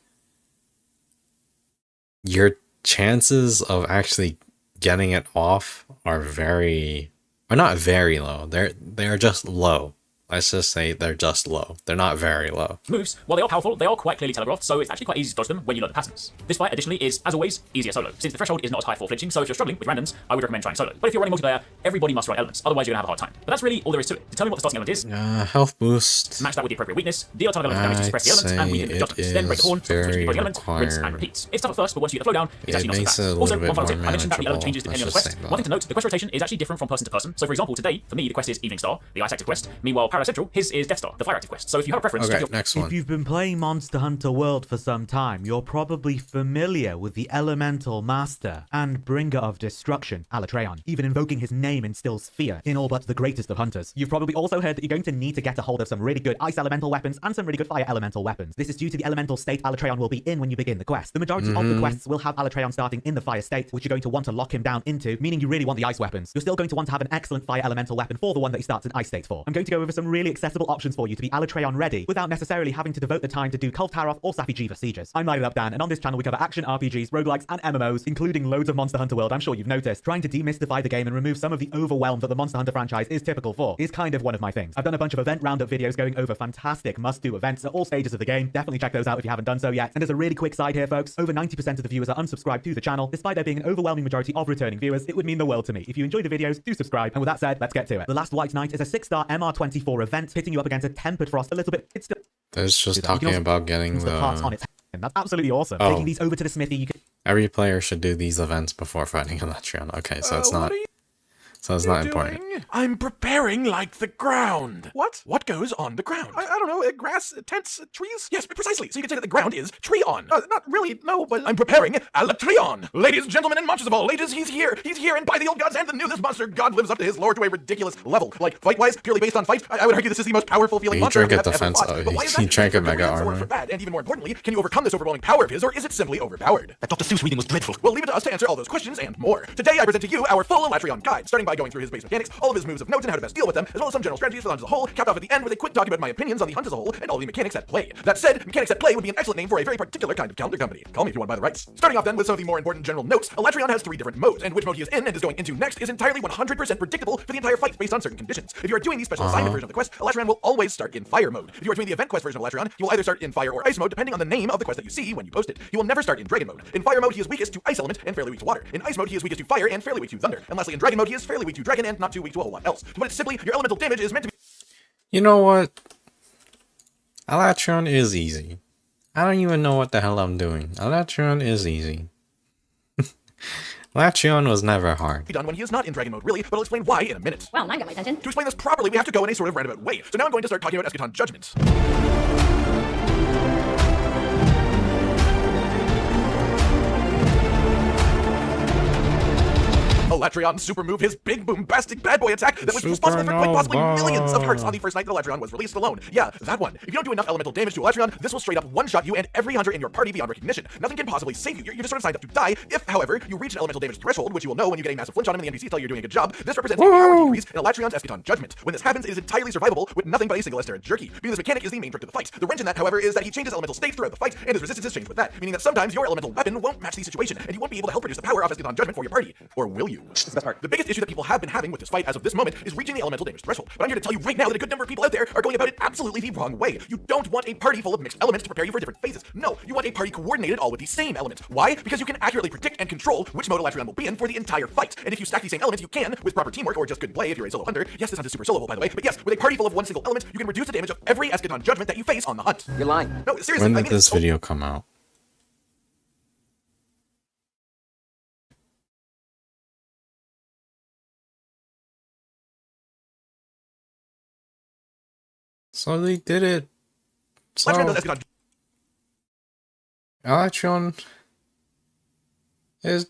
your chances of actually getting it off are not very low. They're just low. Let's just say they're just low. They're not very low. Moves, while they are powerful, they are quite clearly telegraphed, so it's actually quite easy to dodge them when you know the patterns. This fight, additionally, is, as always, easier solo, since the threshold is not as high for flinching, so if you're struggling with randoms, I would recommend trying solo. But if you're running multiplayer, everybody must run elements, otherwise you're gonna have a hard time. But that's really all there is to it. Determine what the starting element is. Health boost. Match that with the appropriate weakness, deal a ton of elements damage to suppress the elements, and weaken the judgments. Then break the horn, switch the element, rinse and repeat. It's tough at first, but once you get the flow down, it's actually not so bad. Also, one final tip, I mentioned that the element changes depending on the quest. One thing to note, the quest rotation is actually different from person to person. So for example, today, for me, the quest is Evening Star, the Ice Active quest. Meanwhile, Paradise Central, his is Death Star, the Fire Active quest. So if you have a preference, okay, next one. If you've been playing Monster Hunter World for some time, you're probably familiar with the Elemental Master and Bringer of Destruction, Alatreon. Even invoking his name instills fear in all but the greatest of hunters. You've probably also heard that you're going to need to get a hold of some really good Ice Elemental weapons and some really good Fire Elemental weapons. This is due to the elemental state Alatreon will be in when you begin the quest. The majority of the quests will have Alatreon starting in the Fire state, which you're going to want to lock him down into, meaning you really want the Ice weapons. You're still going to want to have an excellent Fire Elemental weapon for the one that he starts in Ice state for. I'm going to go over some really accessible options for you to be Alatreon ready without necessarily having to devote the time to do Kulve Taroth or Safi G for sieges. I'm Lighted Up Dan, and on this channel we cover action RPGs, roguelikes, and MMOs, including loads of Monster Hunter World. I'm sure you've noticed. Trying to demystify the game and remove some of the overwhelm that the Monster Hunter franchise is typical for is kind of one of my things. I've done a bunch of event roundup videos going over fantastic must-do events at all stages of the game. Definitely check those out if you haven't done so yet. And as a really quick side here, folks, over 90% of the viewers are unsubscribed to the channel. Despite there being an overwhelming majority of returning viewers, it would mean the world to me. If you enjoy the videos, do subscribe. And with that said, let's get to it. The Last White Knight is a 6-star MR24 event, pitting you up against a Tempered Frost a little bit. It's still... There's just talking about getting the parts on its head. That's absolutely awesome. Oh. Taking these over to the smithy, you can... Every player should do these events before fighting Alatreon. Okay, so it's not... So it's not important. I'm preparing like the ground. What? What goes on the ground? I don't know, grass, tents, trees? Yes, precisely. So you can say that the ground is tree-on. Not really, no, but I'm preparing Alatreon. Ladies and gentlemen and monsters of all ages, he's here. He's here, and by the old gods and the new, this monster god lives up to his lore to a ridiculous level. Like, fight-wise, purely based on fight, I would argue this is the most powerful feeling monster drank a I've ever defense. fought. But why is that? He drank a mega Or armor. for bad, and even more importantly, can you overcome this overwhelming power of his, or is it simply overpowered? That Dr. Seuss reading was dreadful. Well, leave it to us to answer all those questions and more. Today, I present to you our full Alatreon guide, starting by going through his base mechanics, all of his moves of note and how to best deal with them, as well as some general strategies for the hunt as a whole, capped off at the end with a quick talk about my opinions on the hunt as a whole and all the mechanics at play. That said, mechanics at play would be an excellent name for a very particular kind of calendar company. Call me if you want to buy the rights. Starting off then with some of the more important general notes, Alatreon has 3 different modes, and which mode he is in and is going into next is entirely 100% predictable for the entire fight based on certain conditions. If you are doing the special assignment version of the quest, Alatreon will always start in fire mode. If you are doing the event quest version of Alatreon, he will either start in fire or ice mode depending on the name of the quest that you see when you post it. He will never start in dragon mode. In fire mode, he is weakest to ice element and fairly weak to water. In ice mode, he is weakest to fire and fairly weak to thunder. And lastly, in dragon mode, he is fairly weak to dragon and not too weak to a whole lot else. To put it simply, your elemental damage is meant to be... You know what? Alatreon is easy. I don't even know what the hell I'm doing. Alatreon is easy. Alatreon was never hard. done when he is not in dragon mode, really, but I'll explain why in a minute. Well, mine got my attention. To explain this properly, we have to go in a sort of roundabout way. So now I'm going to start talking about Eschaton Judgment. Alatreon super move his big bombastic bad boy attack that was responsible for quite possibly millions of hearts on the first night that Alatreon was released alone. Yeah, that one. If you don't do enough elemental damage to Alatreon, this will straight up one-shot you and every hunter in your party beyond recognition. Nothing can possibly save you. You're just sort of signed up to die. If, however, you reach an elemental damage threshold, which you will know when you get a massive flinch on him and the NPCs tell you you're doing a good job, this represents a power decrease in Alatreon's Eschaton Judgment. When this happens, it is entirely survivable with nothing but a single Estera jerky. Being this mechanic is the main trick to the fight. The wrench in that, however, is that he changes elemental states throughout the fight, and his resistance is changed with that, meaning that sometimes your elemental weapon won't match the situation, and you won't be able to help produce the power of Eschaton Judgment for your party. Or will you? That's the best part. The biggest issue that people have been having with this fight as of this moment is reaching the elemental damage threshold. But I'm here to tell you right now that a good number of people out there are going about it absolutely the wrong way. You don't want a party full of mixed elements to prepare you for different phases. No, you want a party coordinated all with the same elements. Why? Because you can accurately predict and control which mode Alatreon will be in for the entire fight. And if you stack the same elements, you can, with proper teamwork or just good play if you're a solo hunter. Yes, this hunt is super soloable, by the way. But yes, with a party full of one single element, you can reduce the damage of every Eschaton Judgment that you face on the hunt. You're lying. No, seriously. When I did mean, this video come out? So they did it. So Alatreon does Eschaton Alatreon is...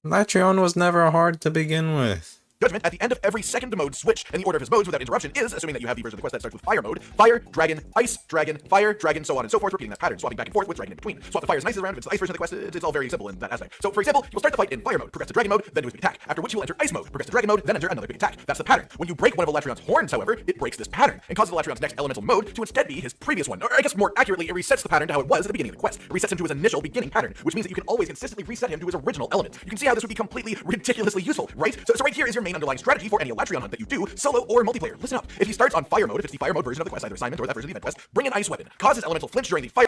Alatreon was never hard to begin with. Judgment at the end of every second mode switch, and the order of his modes without interruption is, assuming that you have the version of the quest that starts with fire mode, fire, dragon, ice, dragon, fire, dragon, so on and so forth, repeating that pattern, swapping back and forth with dragon in between. Swap the fire as nice as around if it's the ice version of the quest, it's all very simple in that aspect. So for example, you'll start the fight in fire mode, progress to dragon mode, then do his big attack, after which you will enter ice mode, progress to dragon mode, then enter another big attack. That's the pattern. When you break one of Alatreon's horns, however, it breaks this pattern, and causes Alatreon's next elemental mode to instead be his previous one. Or I guess more accurately, it resets the pattern to how it was at the beginning of the quest. It resets him to his initial beginning pattern, which means that you can always consistently reset him to his original element. You can see how this would be completely ridiculously useful, right? So right here is your main underlying strategy for any Alatreon hunt that you do, solo or multiplayer. Listen up. If he starts on fire mode, if it's the fire mode version of the quest, either assignment or that version of the event quest, bring an ice weapon. Cause his elemental flinch during the fire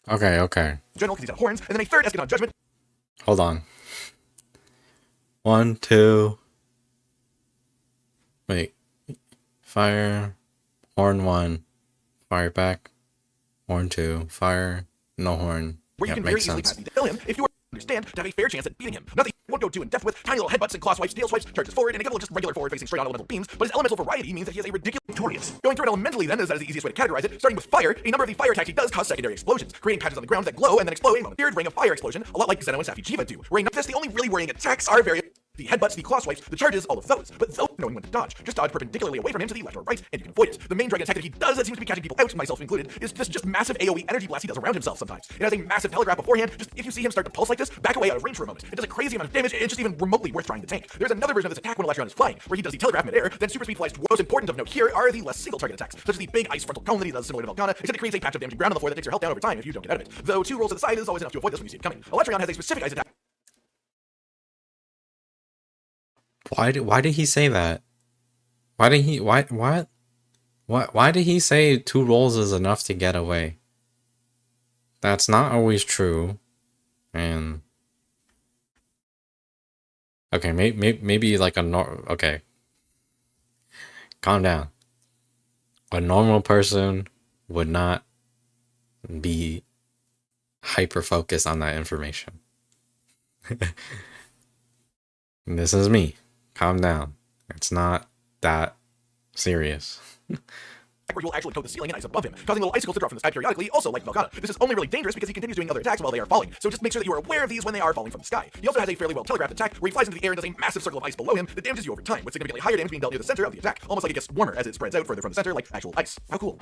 Okay. general because he's got horns, and then a third Eschaton judgment. Hold on. 1, 2. Wait. Fire. Horn 1. Fire back. Horn 2. Fire. No horn. Where you can very easily pass the kill him if you understand to have a fair chance at beating him. Nothing you won't go too in depth with tiny little headbutts and claw swipes, tail swipes, charges forward, and a couple of just regular forward facing straight on elemental beams, but his elemental variety means that he is a ridiculous victorious. Going through it elementally then is that is the easiest way to categorize it. Starting with fire, a number of the fire attacks he does cause secondary explosions, creating patches on the ground that glow and then explode a momentary ring of fire explosion, a lot like Zeno and Safi Jiva do. Where this, the only really worrying attacks are the headbutts, the claw swipes, the charges, all of those. But though knowing when to dodge, just dodge perpendicularly away from him to the left or right, and you can avoid it. The main dragon attack that he does that seems to be catching people out, myself included, is this just massive AoE energy blast he does around himself sometimes. It has a massive telegraph beforehand. Just if you see him start to pulse like this, back away out of range for a moment. It does a crazy amount of damage, it's just even remotely worth trying to tank. There's another version of this attack when Alatreon is flying, where he does the telegraph mid-air, then super speed flies towards. Most important of note here are the less single target attacks, such as the big ice frontal cone that he does similar to Volcana, except it creates a patch of damaging ground on the floor that takes your health down over time if you don't get out of it. Though 2 rolls to the side is always enough to avoid this when you see it coming. Alatreon has a specific ice attack. Why did he say that? Why did he say 2 rolls is enough to get away? That's not always true. And okay, maybe like okay. Calm down. A normal person would not be hyper focused on that information. This is me. Calm down. It's not that serious. Where you will actually coat the ceiling and ice above him, causing little icicles to drop from the sky periodically, also like Volcana. This is only really dangerous because he continues doing other attacks while they are falling, so just make sure that you are aware of these when they are falling from the sky. He also has a fairly well telegraphed attack where he flies into the air and does a massive circle of ice below him that damages you over time, with significantly higher damage being dealt near the center of the attack, almost like it gets warmer as it spreads out further from the center, like actual ice. How cool.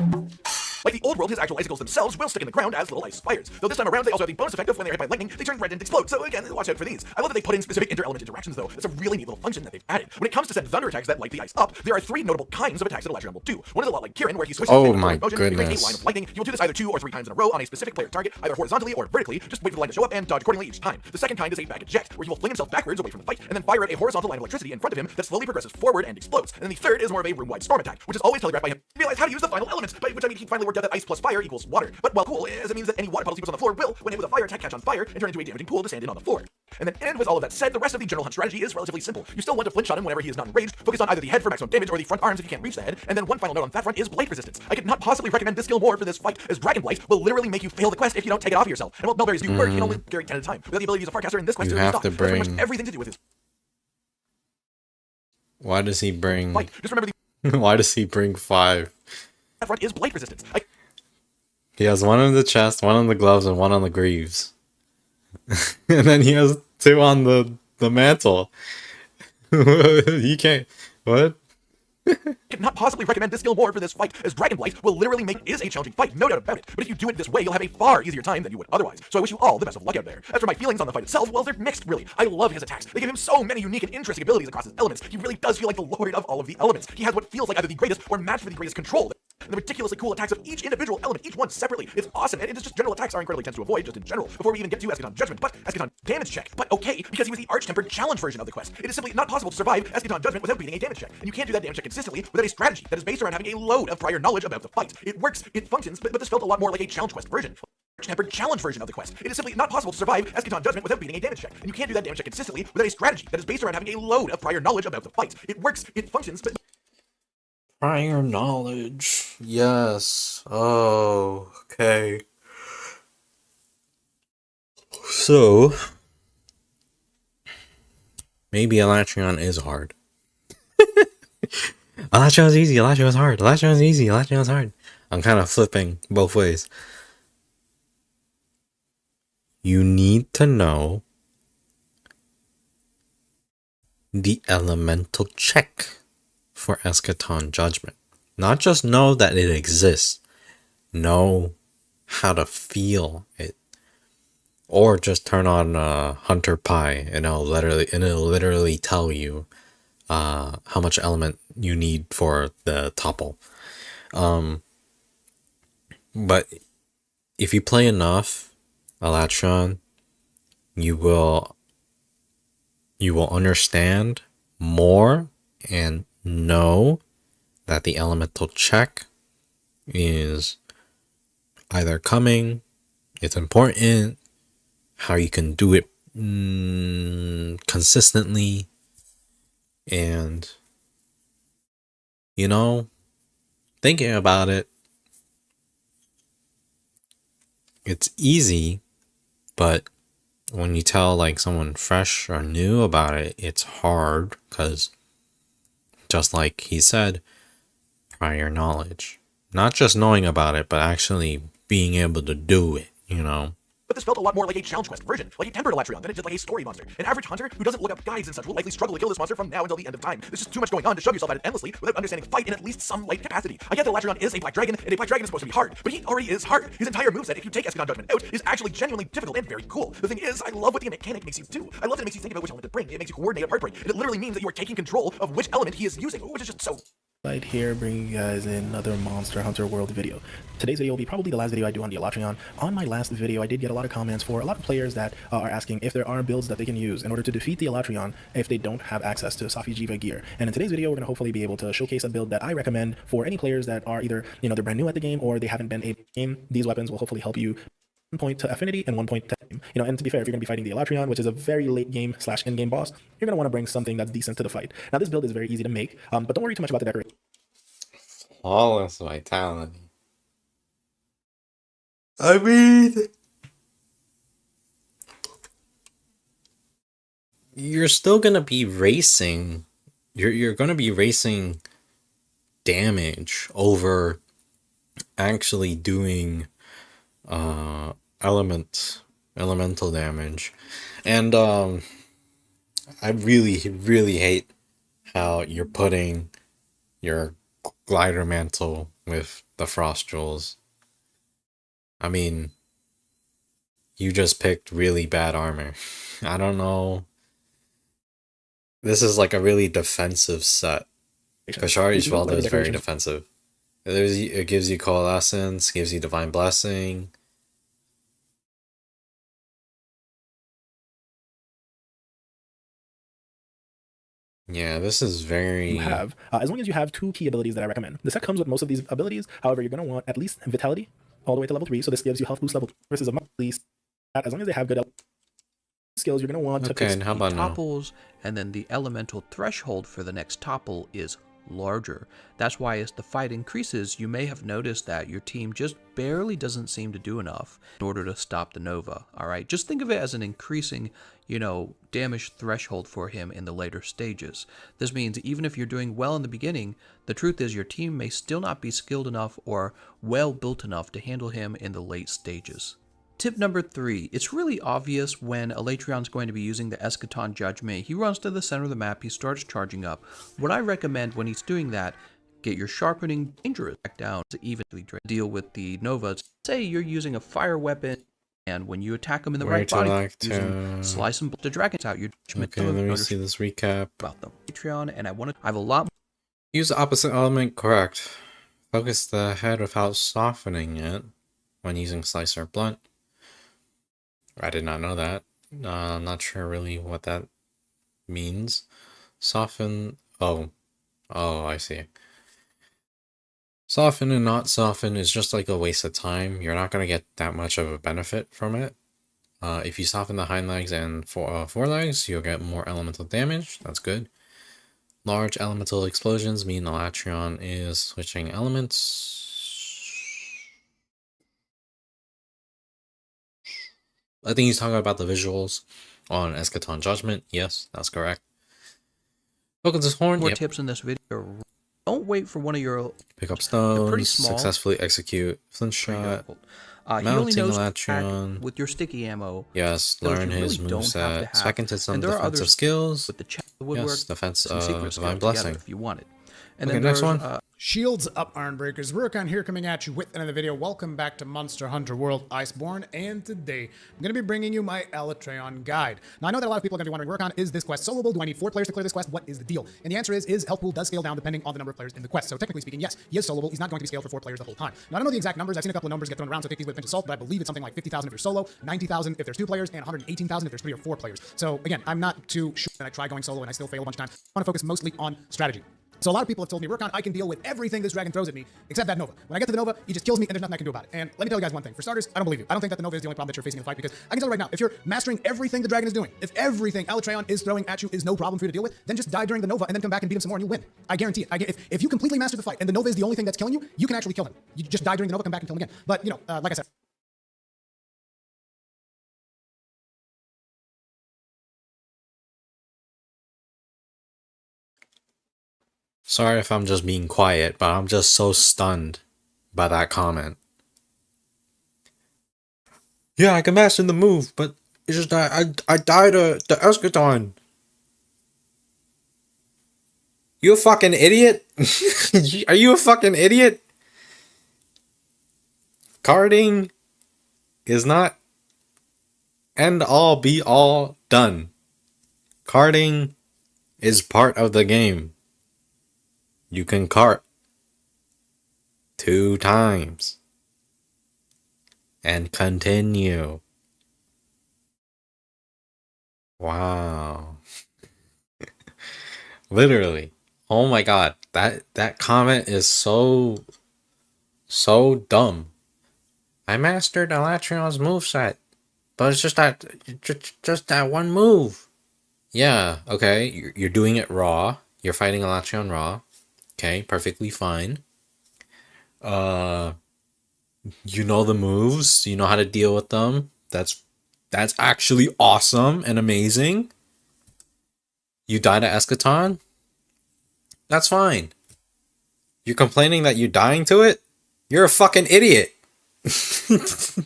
Like the old world, his actual icicles themselves will stick in the ground as little ice spires. Though this time around, they also have the bonus effect of when they're hit by lightning, they turn red and explode. So again, watch out for these. I love that they put in specific inter-element interactions though. It's a really neat little function that they've added. When it comes to said thunder attacks that light the ice up, there are 3 notable kinds of attacks that Alatreon will do. One is a lot like Kieran, where he switches oh my motion, goodness. creates a line of lightning. You will do this either 2 or 3 times in a row on a specific player target, either horizontally or vertically. Just wait for the line to show up and dodge accordingly each time. The second kind is a back eject, where he will fling himself backwards away from the fight and then fire out a horizontal line of electricity in front of him that slowly progresses forward and explodes. And then the third is more of a room-wide storm attack, which is always telegraphed by him. Realize how to use the final element, by which I mean he finally worked out that ice plus fire equals water. But while cool, as it means that any water puddles he puts on the floor will, when hit with a fire attack, catch on fire and turn into a damaging pool to stand in on the floor. And with all of that said, the rest of the general hunt strategy is relatively simple. You still want to flinch on him whenever he is not enraged, focus on either the head for maximum damage or the front arms if you can't reach the head, and then one final note on that front is blight resistance. I could not possibly recommend this skill more for this fight, as Dragon Blight will literally make you fail the quest if you don't take it off yourself. And while Melberries do work, you can only carry 10 at a time. Without the ability to use a Farcaster in this quest, You to have stop. to That's pretty bring- much everything to do with his Why does he bring fight. Just remember why does he bring 5? that front is blight resistance. He has 1 on the chest, 1 on the gloves, and 1 on the greaves. And then he has 2 on the mantle. He can't. What? Could not possibly recommend this skill more for this fight, as Dragon Blight will literally make it is a challenging fight, no doubt about it. But if you do it this way, you'll have a far easier time than you would otherwise. So I wish you all the best of luck out there. As for my feelings on the fight itself, well, they're mixed, really. I love his attacks. They give him so many unique and interesting abilities across his elements. He really does feel like the lord of all of the elements. He has what feels like either the greatest or match for the greatest control. And the ridiculously cool attacks of each individual element, each one separately. It's awesome, and it's just general attacks are incredibly tense to avoid, just in general, before we even get to Eschaton Judgment, but Eschaton Damage Check. But okay, because he was the Arch-Tempered Challenge version of the quest. It is simply not possible to survive Eschaton Judgment without beating a damage check, and you can't do that damage check consistently without a strategy that is based around having a load of prior knowledge about the fight. It works, it functions, but this felt a lot more like a challenge quest version. Arch-Tempered Challenge version of the quest. It is simply not possible to survive Eschaton Judgment without beating a damage check, and you can't do that damage check consistently without a strategy that is based around having a load of prior knowledge about the fight. It works, it functions, but Prior knowledge. Yes. Oh, okay. So, maybe Alatreon is hard. Alatreon's easy, Alatreon's hard. Alatreon's easy, Alatreon's hard. I'm kind of flipping both ways. You need to know the elemental check for Eschaton Judgment. Not just know that it exists, know how to feel it. Or just turn on Hunter Pie and it'll literally tell you how much element you need for the topple. But if you play enough Alatreon, you will understand more and know that the elemental check is either coming, it's important, how you can do it consistently, and thinking about it, it's easy, but when you tell like someone fresh or new about it, it's hard because just like he said, prior knowledge, not just knowing about it, but actually being able to do it, But this felt a lot more like a challenge quest version, like a tempered Alatreon, than it did like a story monster. An average hunter who doesn't look up guides and such will likely struggle to kill this monster from now until the end of time. There's just too much going on to shove yourself at it endlessly without understanding fight in at least some light capacity. I get that Alatreon is a black dragon, and a black dragon is supposed to be hard, but he already is hard. His entire moveset, if you take Eschaton Judgment out, is actually genuinely difficult and very cool. The thing is, I love what the mechanic makes you do. I love that it makes you think about which element to bring. It makes you coordinate a part break, and it literally means that you are taking control of which element he is using, which is just so Right here, bringing you guys in another Monster Hunter World video. Today's video will be probably the last video I do on the Alatreon. On my last video, I did get a lot of comments for a lot of players that are asking if there are builds that they can use in order to defeat the Alatreon if they don't have access to Safi Jiva gear. And in today's video, we're going to hopefully be able to showcase a build that I recommend for any players that are either, they're brand new at the game or they haven't been able to game. These weapons will hopefully help you 1 point to affinity and 1 point to aim. And to be fair, if you're going to be fighting the Alatreon, which is a very late game / end game boss, you're going to want to bring something that's decent to the fight. Now, this build is very easy to make, but don't worry too much about the decoration. Flawless vitality. I mean, you're still gonna be racing. You're gonna be racing damage over actually doing elemental damage, and I really hate how you're putting your glider mantle with the frost jewels. I mean, you just picked really bad armor. I don't know. This is like a really defensive set. Kashari's Velda is very defensive. It gives you Coalescence, gives you Divine Blessing. Yeah, this is very... You have, as long as you have 2 key abilities that I recommend. The set comes with most of these abilities, however, you're going to want at least Vitality all the way to level 3, so this gives you health boost level 2 versus a least. As long as they have good skills, you're going to want to pick and how about topples, and then the elemental threshold for the next topple is larger. That's why as the fight increases, you may have noticed that your team just barely doesn't seem to do enough in order to stop the Nova. Alright, just think of it as an increasing, damage threshold for him in the later stages. This means even if you're doing well in the beginning, the truth is your team may still not be skilled enough or well built enough to handle him in the late stages. Tip number 3, it's really obvious when Alatreon's going to be using the Eschaton Judgment. He runs to the center of the map, he starts charging up. What I recommend when he's doing that, get your Sharpening Dangerous back down to evenly deal with the Novas. Say you're using a fire weapon, and when you attack him in the right body, slice and the dragons out. Your okay, let me see this recap. About the Alatreon, and I have a lot more. Use the opposite element, correct. Focus the head without softening it when using Slicer Blunt. I did not know that. I'm not sure really what that means. Soften. Oh, I see. Soften and not soften is just like a waste of time. You're not going to get that much of a benefit from it. If you soften the hind legs and forelegs, you'll get more elemental damage. That's good. Large elemental explosions mean Alatreon is switching elements. I think he's talking about the visuals on Eschaton Judgment. Yes, that's correct. Focus his horn. More tips in this video. Don't wait for one of your... Pick up stones. Pretty small. Successfully execute flint shot. He only Mounting knows Alatreon. with your sticky ammo. Yes, those learn you his really don't have to moveset. have. Spec into some And there are defensive others skills. with the woodwork, Yes, defense some secret Divine skills Blessing. together if you want it. And Okay, then next there's one. Shields up, Ironbreakers. Rurikon here coming at you with another video. Welcome back to Monster Hunter World Iceborne, and today I'm going to be bringing you my Alatreon guide. Now, I know that a lot of people are going to be wondering, Rurikon, is this quest soloable? Do I need 4 players to clear this quest? What is the deal? And the answer is health pool does scale down depending on the number of players in the quest. So technically speaking, yes, he is soloable. He's not going to be scaled for 4 players the whole time. Now, I don't know the exact numbers. I've seen a couple of numbers get thrown around, so take these with a pinch of salt, but I believe it's something like 50,000 if you're solo, 90,000 if there's 2 players, and 118,000 if there's 3 or 4 players. So again, I'm not too sure that I try going solo and I still fail a bunch of times. I want to focus mostly on strategy. So a lot of people have told me, Rurikon, I can deal with everything this dragon throws at me, except that Nova. When I get to the Nova, he just kills me, and there's nothing I can do about it. And let me tell you guys one thing. For starters, I don't believe you. I don't think that the Nova is the only problem that you're facing in the fight, because I can tell you right now, if you're mastering everything the dragon is doing, if everything Alatreon is throwing at you is no problem for you to deal with, then just die during the Nova and then come back and beat him some more and you'll win. I guarantee it. If you completely master the fight and the Nova is the only thing that's killing you, you can actually kill him. You just die during the Nova, come back and kill him again. But, like I said, Sorry if I'm just being quiet, but I'm just so stunned by that comment. Yeah, I can master the move, but it's just that I died to Eschaton. You a fucking idiot? Are you a fucking idiot? Carding is not end all be all done. Carding is part of the game. You can cart 2 times and continue. Wow. Literally. Oh my god. That comment is so dumb. I mastered Alatreon's moveset, but it's just that one move. Yeah, okay. You're doing it raw. You're fighting Alatreon raw. Okay, perfectly fine. You know the moves. You know how to deal with them. That's actually awesome and amazing. You die to Eschaton? That's fine. You're complaining that you're dying to it? You're a fucking idiot.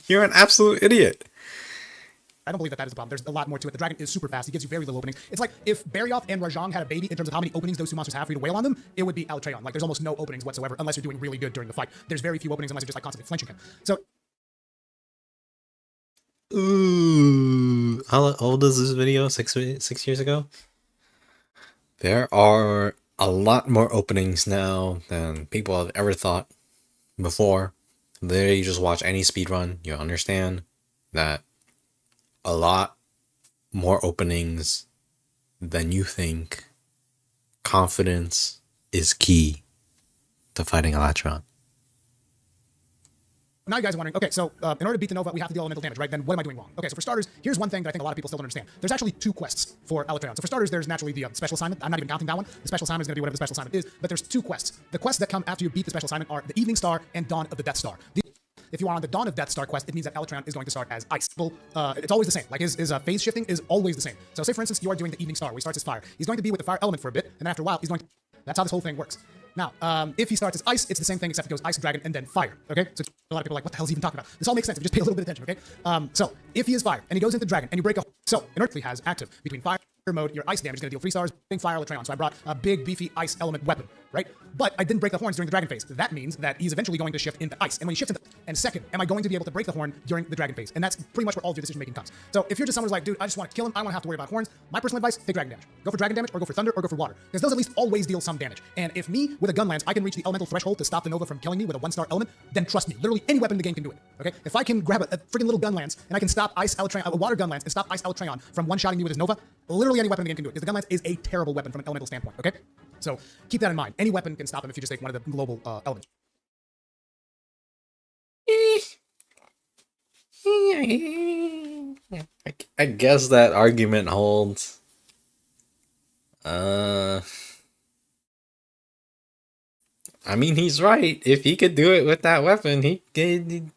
You're an absolute idiot. I don't believe that is the problem. There's a lot more to it. The dragon is super fast. He gives you very little openings. It's like if Barioth and Rajang had a baby in terms of how many openings those 2 monsters have for you to wail on them, it would be Alatreon. Like, there's almost no openings whatsoever unless you're doing really good during the fight. There's very few openings unless you're just like constantly flinching him. So, ooh, how old is this video? 6 years ago? There are a lot more openings now than people have ever thought before. There, you just watch any speedrun, you understand that a lot more openings than you think. Confidence is key to fighting Alatreon. now you guys are wondering, okay, so in order to beat the Nova, we have to deal elemental damage, right? Then what am I doing wrong? Okay, so for starters, here's one thing that I think a lot of people still don't understand. There's actually 2 quests for Alatreon. So for starters, there's naturally the special assignment. I'm not even counting that one. The special assignment is going to be whatever the special assignment is, but there's 2 quests. The quests that come after you beat the special assignment are the Evening Star and Dawn of the Death Star. If you are on the Dawn of Death Star quest, it means that Alatreon is going to start as ice. Well, it's always the same. Like his phase shifting is always the same. So say for instance, you are doing the Evening Star, where he starts as fire. He's going to be with the fire element for a bit, and then after a while, he's going to... That's how this whole thing works. Now, if he starts as ice, it's the same thing except it goes ice, dragon, and then fire. Okay? So a lot of people are like, what the hell is he even talking about? This all makes sense if you just pay a little bit of attention, okay? So if he is fire and he goes into dragon and you break a... So in order he has active between fire mode, your ice damage is going to deal 3 stars, being fire Alatreon. So I brought a big, beefy ice element weapon, right? But I didn't break the horns during the dragon phase. That means that he's eventually going to shift into ice. And when he shifts into... And second, am I going to be able to break the horn during the dragon phase? And that's pretty much where all of your decision making comes. So if you're just someone who's like, dude, I just want to kill him, I don't want to have to worry about horns, my personal advice, take dragon damage. Go for dragon damage, or go for thunder, or go for water. Because those at least always deal some damage. And if me, with a gun lance, I can reach the elemental threshold to stop the Nova from killing me with a 1-star element, then trust me, literally any weapon in the game can do it. Okay? If I can grab a freaking little gun lance, and I can stop ice Alatreon, a water gun lance, and stop ice Alatreon from one-shotting me with his Nova, literally any weapon in the game can do it. Because the gun lance is a terrible weapon from an elemental standpoint, okay? So keep that in mind. Any weapon can stop him if you just take one of the global elements. I guess that argument holds. I mean, he's right. If he could do it with that weapon, he could.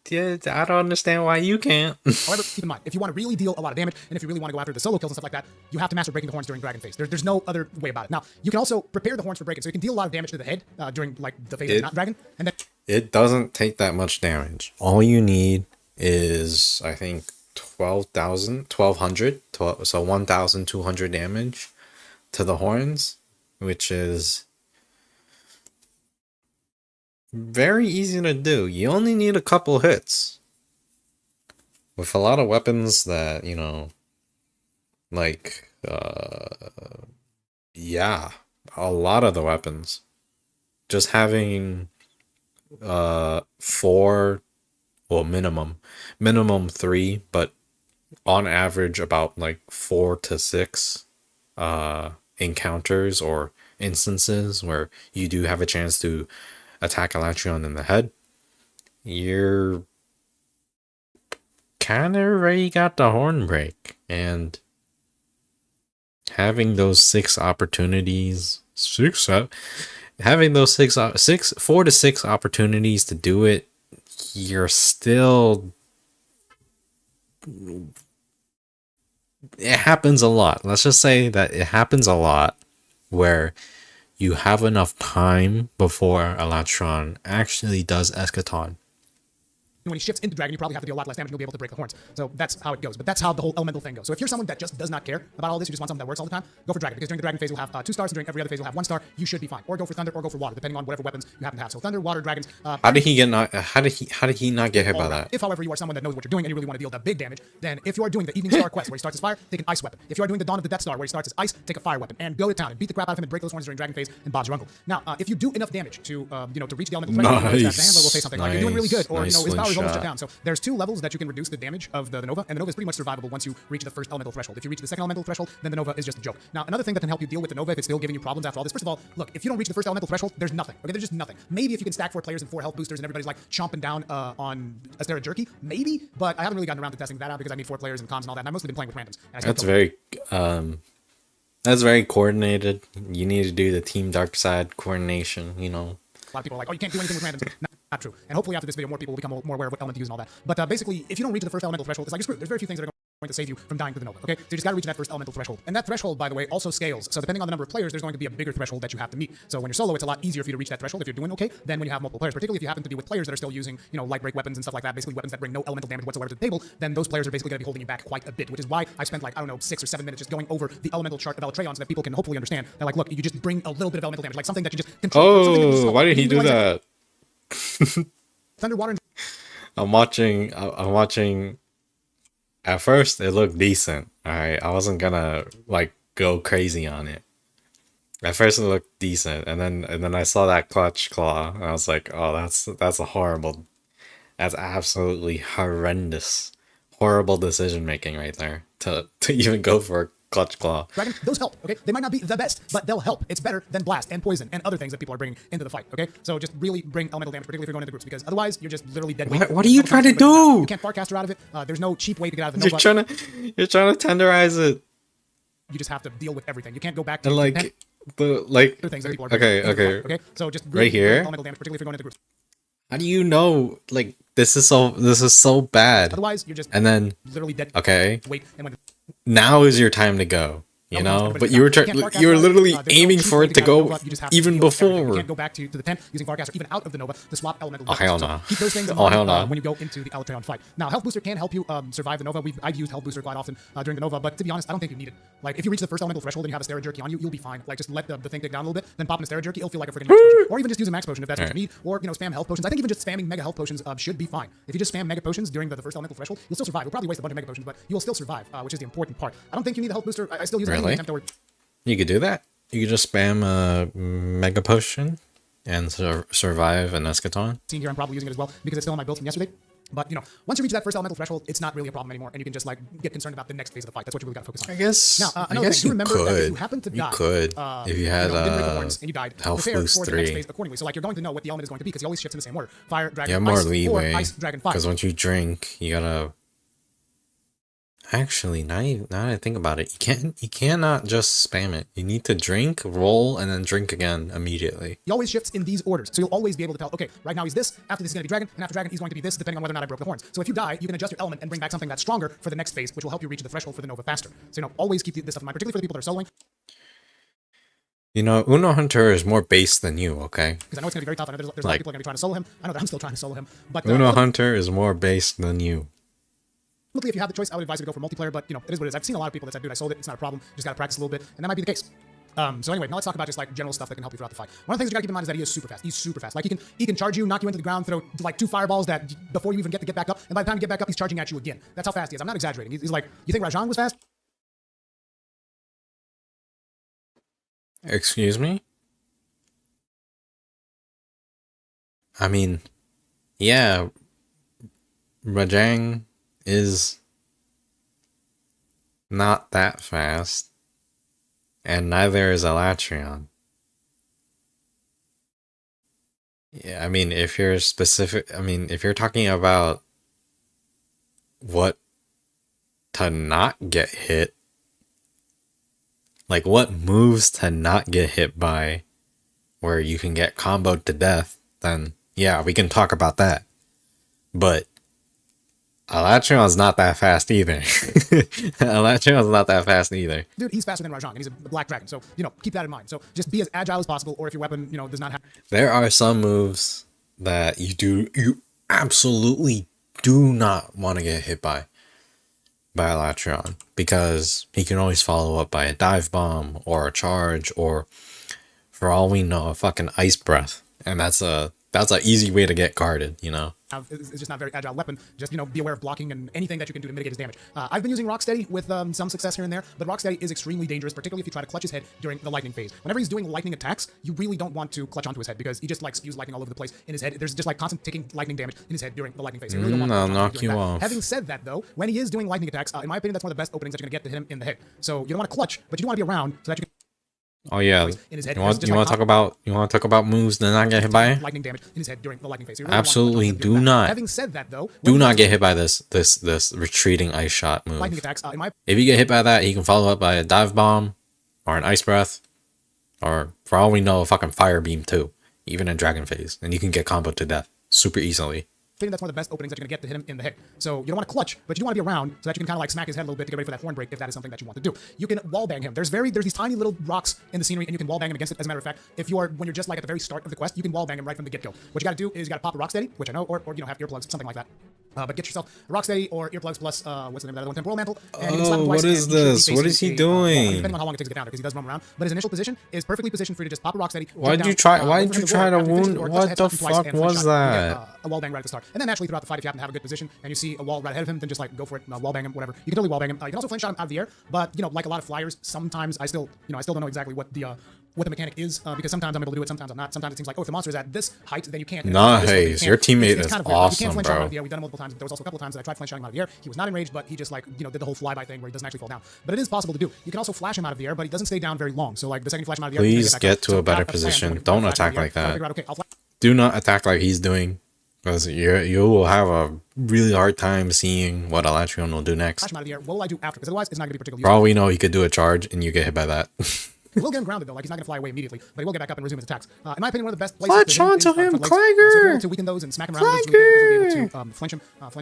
I don't understand why you can't. However, keep in mind, if you want to really deal a lot of damage, and if you really want to go after the solo kills and stuff like that, you have to master breaking the horns during dragon phase. There's no other way about it. Now, you can also prepare the horns for breaking, so you can deal a lot of damage to the head during like the phase that's not dragon, and then It doesn't take that much damage. All you need is, I think, 1200, so 1200 damage to the horns, which is very easy to do. You only need a couple hits. With a lot of weapons that, you know, like, yeah, a lot of the weapons. Just having 4, well, minimum 3, but on average about like 4 to 6 encounters or instances where you do have a chance to attack Alatreon in the head, you're kind of already got the horn break. And having those 6 opportunities, having those 4 to 6 opportunities to do it, you're still, it happens a lot. Let's just say that it happens a lot where you have enough time before Alatreon actually does Eschaton. When he shifts into dragon, you probably have to deal a lot less damage and you'll be able to break the horns. So that's how it goes. But that's how the whole elemental thing goes. So if you're someone that just does not care about all this, you just want something that works all the time, go for dragon. Because during the dragon phase, you'll have 2 stars, and during every other phase, you'll have 1 star. You should be fine. Or go for thunder, or go for water, depending on whatever weapons you happen to have. So thunder, water, dragons. How did he not get hit by that? If, however, you are someone that knows what you're doing and you really want to deal that big damage, then if you are doing the Evening Star quest where he starts as fire, take an ice weapon. If you are doing the Dawn of the Death Star where he starts as ice, take a fire weapon and go to town and beat the crap out of him and break those horns during dragon phase and Bob's your uncle. Now, if you do enough damage to to reach the elemental threshold, the handler will say something like you're doing really good, or his power is almost shut down. So there's 2 levels that you can reduce the damage of the Nova, and the Nova is pretty much survivable once you reach the first elemental threshold. If you reach the second elemental threshold, then the Nova is just a joke. Now, another thing that can help you deal with the Nova if it's still giving you problems after all this, first of all, look, if you don't reach the first elemental threshold, there's nothing. Okay, there's just nothing. Maybe if you can stack 4 players and 4 health boosters and everybody's like chomping down on Astera Jerky, maybe, but I haven't really gotten around to testing that out because I need 4 players and comms and all that, and I've mostly been playing with randoms. That's very coordinated. You need to do the Team Dark Side coordination, you know. A lot of people are like, oh, you can't do anything with randoms. Not true. And hopefully after this video, more people will become more aware of what element to use and all that. But basically, if you don't reach the first elemental threshold, it's like you're screwed. There's very few things that are going to save you from dying to the Nova, okay? So you just got to reach that first elemental threshold. And that threshold, by the way, also scales. So depending on the number of players, there's going to be a bigger threshold that you have to meet. So when you're solo, it's a lot easier for you to reach that threshold if you're doing okay than when you have multiple players, particularly if you happen to be with players that are still using, light break weapons and stuff like that, basically weapons that bring no elemental damage whatsoever to the table, then those players are basically going to be holding you back quite a bit, which is why I spent 6 or 7 minutes just going over the elemental chart of Alatreon so that people can hopefully understand that, like, look, you just bring a little bit of elemental damage, like something that you just control. Oh, why did he do that? Thunder, water, and I'm watching. At first, it looked decent. All right, I wasn't gonna go crazy on it. At first, it looked decent, and then I saw that clutch claw, and I was like, oh, that's absolutely horrible decision making right there to even go for a clutch claw. dragon, those help, okay? They might not be the best, but they'll help. It's better than blast and poison and other things that people are bringing into the fight, okay? So just really bring elemental damage, particularly if you're going into groups, because otherwise you're just literally dead weight. What are you trying to do? You can't Farcaster out of it. There's no cheap way to get out of the Nova. You're trying to tenderize it. You just have to deal with everything. You can't go back to And other things that people are bringing into the fight, okay? So just really Right here? bring elemental damage, particularly if you're going into groups. How do you know? This is so bad. Otherwise, you're just And then literally dead okay, weight. And when now is your time to go. You know, everybody's but you were down. You can't Farcaster you were out of it. literally There's no aiming cheap for way it to to get out of the go Nova. You just have to even deal with everything. You before. can't go back to the tent using Farcaster even out of the Nova to swap elemental Oh, hell weapons. So no. keep those things in Oh, mind hell no. when you go into the Alatreon fight. Now, Health Booster can help you survive the Nova. I've used Health Booster quite often during the Nova, but to be honest, I don't think you need it. Like, if you reach the first elemental threshold and you have a Astera Jerky on you, you'll be fine. Like, just let the thing take down a little bit, then pop an Astera Jerky, it'll feel like a freaking max potion. Or even just use a max potion if that's what you need. Or, spam health potions. I think even just spamming mega health potions should be fine. If you just spam mega potions during the first elemental threshold, you'll still survive. You'll probably waste a bunch of mega potions, but you'll still survive, which is the important part. I don't think you need a Health Booster. I still use it Really? in attempt or You could do that. You could just spam a mega potion and survive an Eschaton. scene here. I'm probably using it as well because it's still on my build from yesterday. But, once you reach that first elemental threshold, it's not really a problem anymore, and you can just, get concerned about the next phase of the fight. That's what you really got to focus on. I guess. Now, I another guess thing, you remember that if you could. happen to die, You could if you had didn't break the horns and you died, health prepare boost for the next 3. phase accordingly. So, you're going to know what the element is going to be because he always shifts in the same order: fire, dragon, You have more ice, leeway or ice, dragon, fire. because once you drink, you gotta. Actually, now that I think about it, you cannot just spam it. You need to drink, roll, and then drink again immediately. He always shifts in these orders, so you'll always be able to tell, okay, right now he's this, after this he's going to be dragon, and after dragon he's going to be this, depending on whether or not I broke the horns. So if you die, you can adjust your element and bring back something that's stronger for the next phase, which will help you reach the threshold for the Nova faster. So, always keep this stuff in mind, particularly for the people that are soloing. You know, Uno Hunter is more base than you, okay? Because I know it's going to be very tough. I know there's a lot of people are going to be trying to solo him. I know that I'm still trying to solo him. But Uno Hunter is more base than you. ultimately, if you have the choice, I would advise you to go for multiplayer. But, you know, it is what it is. I've seen a lot of people that said, dude, I sold it. It's not a problem. Just got to practice a little bit. And that might be the case. So anyway, now let's talk about just like general stuff that can help you throughout the fight. One of the things you gotta keep in mind is that he is super fast. He's super fast. Like he can charge you, knock you into the ground, throw like 2 fireballs that before you even get back up, and by the time you get back up, he's charging at you again. That's how fast he is. I'm not exaggerating. He's like, you think Rajan was fast? Excuse me? I mean, yeah, Rajang is not that fast. And neither is Alatreon. Yeah, I mean, if you're if you're talking about what to not get hit, like what moves to not get hit by, where you can get comboed to death, then yeah, we can talk about that. But Alatreon's not that fast either. Alatreon's not that fast either. Dude, he's faster than Rajan, and he's a black dragon. So, you know, keep that in mind. So just be as agile as possible, or if your weapon, you know, does not have... There are some moves that you absolutely do not want to get hit by Alatreon, because he can always follow up by a dive bomb or a charge, or for all we know, a fucking ice breath. And that's an easy way to get guarded, you know? It's just not a very agile weapon. Just, you know, be aware of blocking and anything that you can do to mitigate his damage. I've been using Rocksteady with some success here and there, but Rocksteady is extremely dangerous, particularly if you try to clutch his head during the lightning phase. Whenever he's doing lightning attacks, you really don't want to clutch onto his head, because he just like spews lightning all over the place in his head. There's just like constant ticking lightning damage in his head during the lightning phase. So you really don't want to knock you off. Having said that, though, when he is doing lightning attacks, in my opinion, that's one of the best openings that you're going to get to hit him in the head. So you don't want to clutch, but you do want to be around so that you can... Oh yeah, in his head. You want to talk about moves that not get hit by? Lightning damage in his head during the lightning phase. So really absolutely do not. Having said that, though, do not get hit by this retreating ice shot move. Lightning attacks, if you get hit by that, he can follow up by a dive bomb, or an ice breath, or for all we know, a fucking fire beam too, even in dragon phase, and you can get comboed to death super easily. That's one of the best openings that you're going to get to hit him in the head. So you don't want to clutch, but you do want to be around so that you can kind of like smack his head a little bit to get ready for that horn break if that is something that you want to do. You can wall bang him. There's these tiny little rocks in the scenery, and you can wall bang him against it. As a matter of fact, when you're just like at the very start of the quest, you can wall bang him right from the get-go. What you got to do is you got to pop a Rocksteady, which I know, or you know, have earplugs, something like that. But get yourself a Rocksteady or earplugs plus what's the name of that other one? Temporal Mantle. And you can slap him twice, what is this? What is he doing? Depending on how long it takes to get down there, because he does roam around. But his initial position is perfectly positioned for you to just pop a Rocksteady. Why did you try to wound? What the fuck was that? A wall bang right at the start, and then naturally throughout the fight, if you happen to have a good position and you see a wall right ahead of him, then just like go for it, wall bang him, whatever. You can totally wall bang him. You can also flame shot him out of the air, but you know, like a lot of flyers, sometimes I still don't know exactly what the mechanic is, because sometimes I'm able to do it, sometimes I'm not. Sometimes it seems like, oh, if the monster is at this height, then you can't. Nice, your teammate is kind of awesome, you can't bro. out of the air. We've done it multiple times. There was also a couple times that I tried flinch shotting him out of the air. He was not enraged, but he just like, you know, did the whole flyby thing where he doesn't actually fall down. But it is possible to do. You can also flash him out of the air, but he doesn't stay down very long. So like the second you flash him out of the air, please get to a better position. Don't attack like that. Do not attack like he's doing, because you will have a really hard time seeing what Alatreon will do next. Flash him out of the air. What will I do after? Because otherwise, it's not going to be particularly useful. For all we know, he could do a charge and you get hit by that. He will get him grounded though, like he's not going to fly away immediately, but he will get back up and resume his attacks. In my opinion, one of the best places clutch onto him, Clagger! To weaken those and smack him around, you'll be able to flinch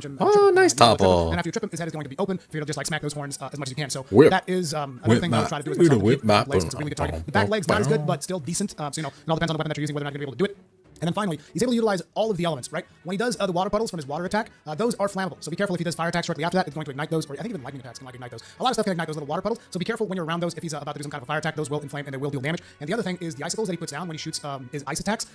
him. Oh, nice topple. And after you trip him, his head is going to be open for you to just like smack those horns as much as you can. So whip. That is another thing that I'll try to do. Is whip map. It's a really good target. The back leg's not as good, but still decent. So you know, it all depends on the weapon that you're using, whether or not you're going to be able to do it. And then finally, he's able to utilize all of the elements, right? When he does the water puddles from his water attack, those are flammable. So be careful if he does fire attacks shortly after that, it's going to ignite those, or I think even lightning attacks can like ignite those. A lot of stuff can ignite those little water puddles, so be careful when you're around those. If he's about to do some kind of a fire attack, those will inflame and they will deal damage. And the other thing is the icicles that he puts down when he shoots his ice attacks,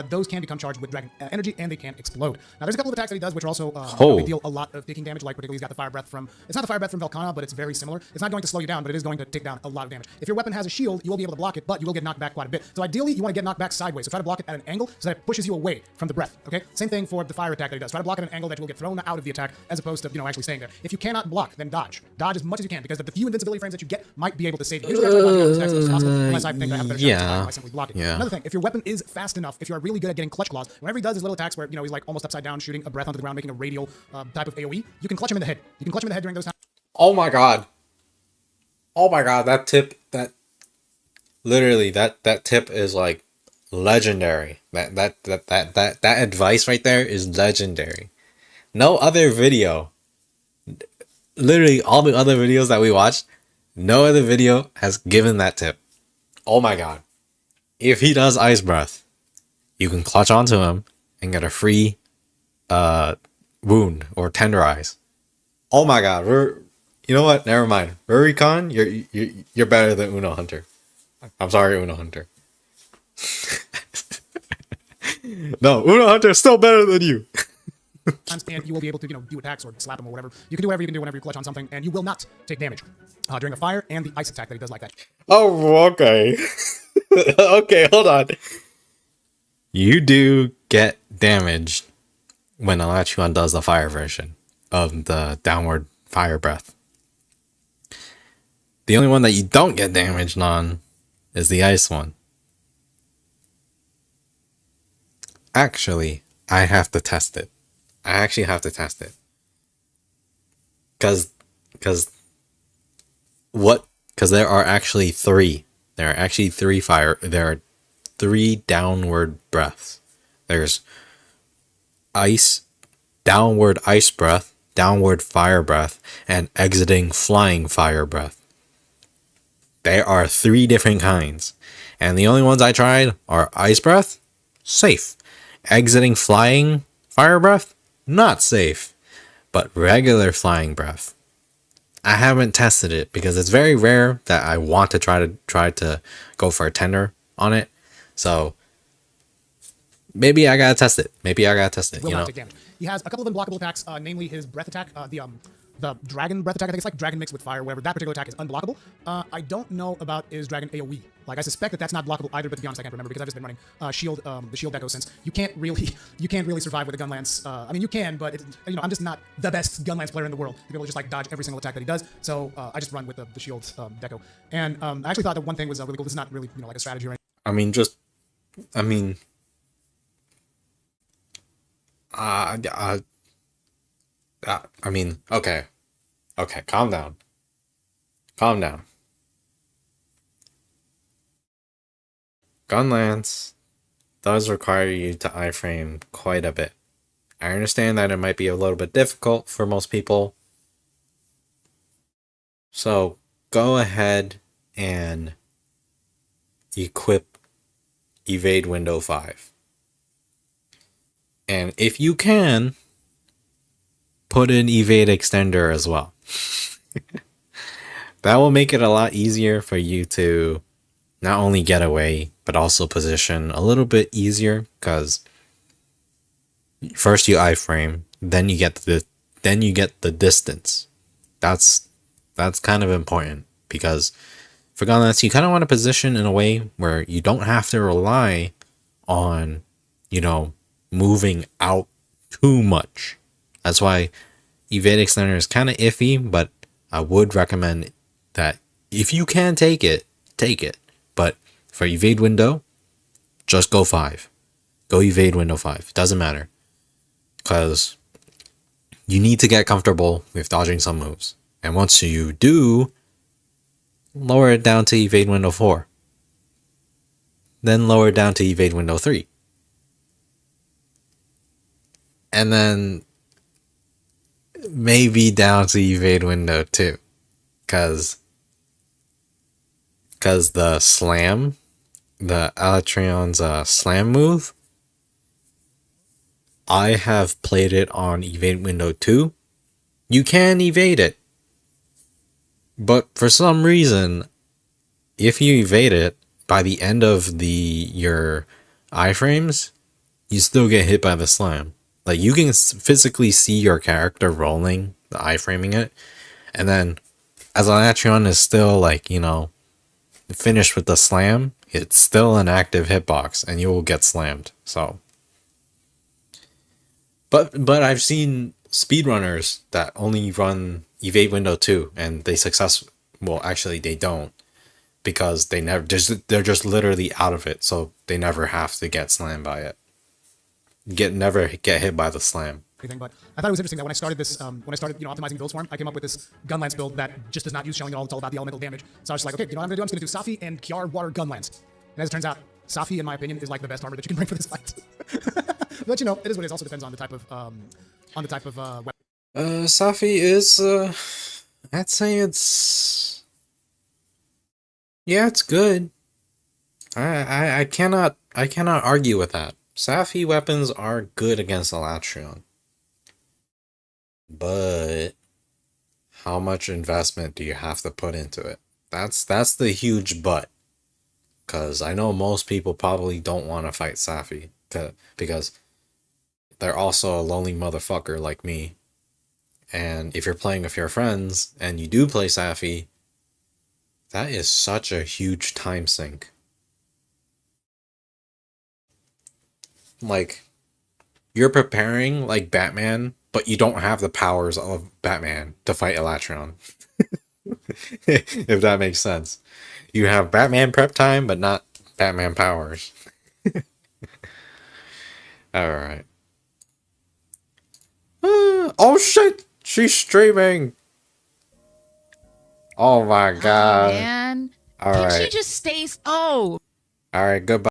those can become charged with dragon energy and they can explode. Now there's a couple of attacks that he does which are also they deal a lot of taking damage, like particularly he's got the fire breath from, it's not the fire breath from Velkhana, but it's very similar. It's not going to slow you down, but it is going to take down a lot of damage. If your weapon has a shield, you will be able to block it, but you will get knocked back quite a bit. So ideally, you want to get knocked back sideways. So try to block it at an angle so that it pushes you away from the breath. Okay, same thing for the fire attack that he does. Try to block at an angle that you will get thrown out of the attack, as opposed to, you know, actually staying there. If you cannot block, then dodge. Dodge as much as you can, because the few invincibility frames that you get might be able to save you. Usually I try to block as fast as possible, unless I think I have a better chance by simply blocking. Another thing, if your weapon is fast enough, if you are really good at getting clutch claws, whenever he does his little attacks where, you know, he's like almost upside down, shooting a breath onto the ground, making a radial type of AoE, you can clutch him in the head. You can clutch him in the head during those times. Oh my god. Oh my god, that tip, literally that tip is like legendary. That advice right there is legendary. No other video, literally all the other videos that we watched, no other video has given that tip. Oh my god. if he does Ice Breath, you can clutch onto him and get a free wound or tenderize. Oh my god, you know what? Never mind. Rurikon, you're better than Uno Hunter. I'm sorry, Uno Hunter. No, Uno Hunter is still better than you. And you will be able to, do attacks or slap him or whatever. You can do whatever you can do whenever you clutch on something, and you will not take damage during a fire and the ice attack that he does like that. Oh, okay. Okay, hold on. You do get damaged when Alatreon does the fire version of the downward fire breath. The only one that you don't get damaged on is the ice one. Actually, I have to test it. I actually have to test it. Because there are actually three. There are actually there are three downward breaths. There's ice, downward ice breath, downward fire breath, and exiting flying fire breath. There are three different kinds. And the only ones I tried are ice breath, safe. Exiting flying fire breath, not safe. But regular flying breath, I haven't tested it because it's very rare that I want to try to go for a tender on it. So maybe I gotta test it. Will not take damage. He has a couple of unblockable attacks, namely his breath attack, the dragon breath attack. I think it's like dragon mixed with fire, whatever. That particular attack is unblockable. I don't know about his dragon AoE. Like, I suspect that that's not blockable either, but to be honest, I can't remember because I've just been running the shield deco since. You can't really survive with a gun lance. I mean, you can, but I'm just not the best gun lance player in the world to be able to just like dodge every single attack that he does. So I just run with the shield deco. And I actually thought that one thing was really cool. This is not really like a strategy or anything. Okay, calm down. Gun lance does require you to iframe quite a bit. I understand that it might be a little bit difficult for most people. So go ahead and equip Evade Window 5. And if you can, put in Evade Extender as well. That will make it a lot easier for you to not only get away, but also position a little bit easier, because first you iframe, then you get the distance. That's kind of important, because for gunlance you kind of want to position in a way where you don't have to rely on, moving out too much. That's why Evade Extender is kind of iffy, but I would recommend that if you can take it, take it. But for Evade Window, just go 5. Go Evade Window 5. Doesn't matter. Because you need to get comfortable with dodging some moves. And once you do, lower it down to Evade Window 4. Then lower it down to Evade Window 3. And then maybe down to Evade Window 2. Because the slam, the Alatreon's slam move, I have played it on Evade Window 2. You can evade it. But for some reason, if you evade it, by the end of your iframes, you still get hit by the slam. Like, you can physically see your character rolling, the iframing it, and then as Alatreon is still finished with the slam, it's still an active hitbox and you will get slammed. So but I've seen speedrunners that only run Evade Window 2 and they actually they don't, because they're just literally out of it, so they never have to get slammed by it. Never get hit by the slam. But I thought it was interesting that when I started optimizing builds for him, I came up with this gun lance build that just does not use shelling at all. It's all about the elemental damage. So I was just like, okay, what I'm gonna do? I'm just gonna do Safi and Kiar Water gun lance. And as it turns out, Safi, in my opinion, is like the best armor that you can bring for this fight. But it is what it is. Also depends on the type of weapon. Safi is I'd say it's good. I cannot argue with that. Safi weapons are good against Alatreon. But how much investment do you have to put into it? That's the huge but. Cause I know most people probably don't want to fight Safi. Because they're also a lonely motherfucker like me. And if you're playing with your friends and you do play Safi, that is such a huge time sink. Like, you're preparing like Batman, but you don't have the powers of Batman to fight Alatreon. If that makes sense. You have Batman prep time, but not Batman powers. Alright. Oh shit! She's streaming! Oh my god. Man. Alright. Can she just stay? Oh. Alright, goodbye.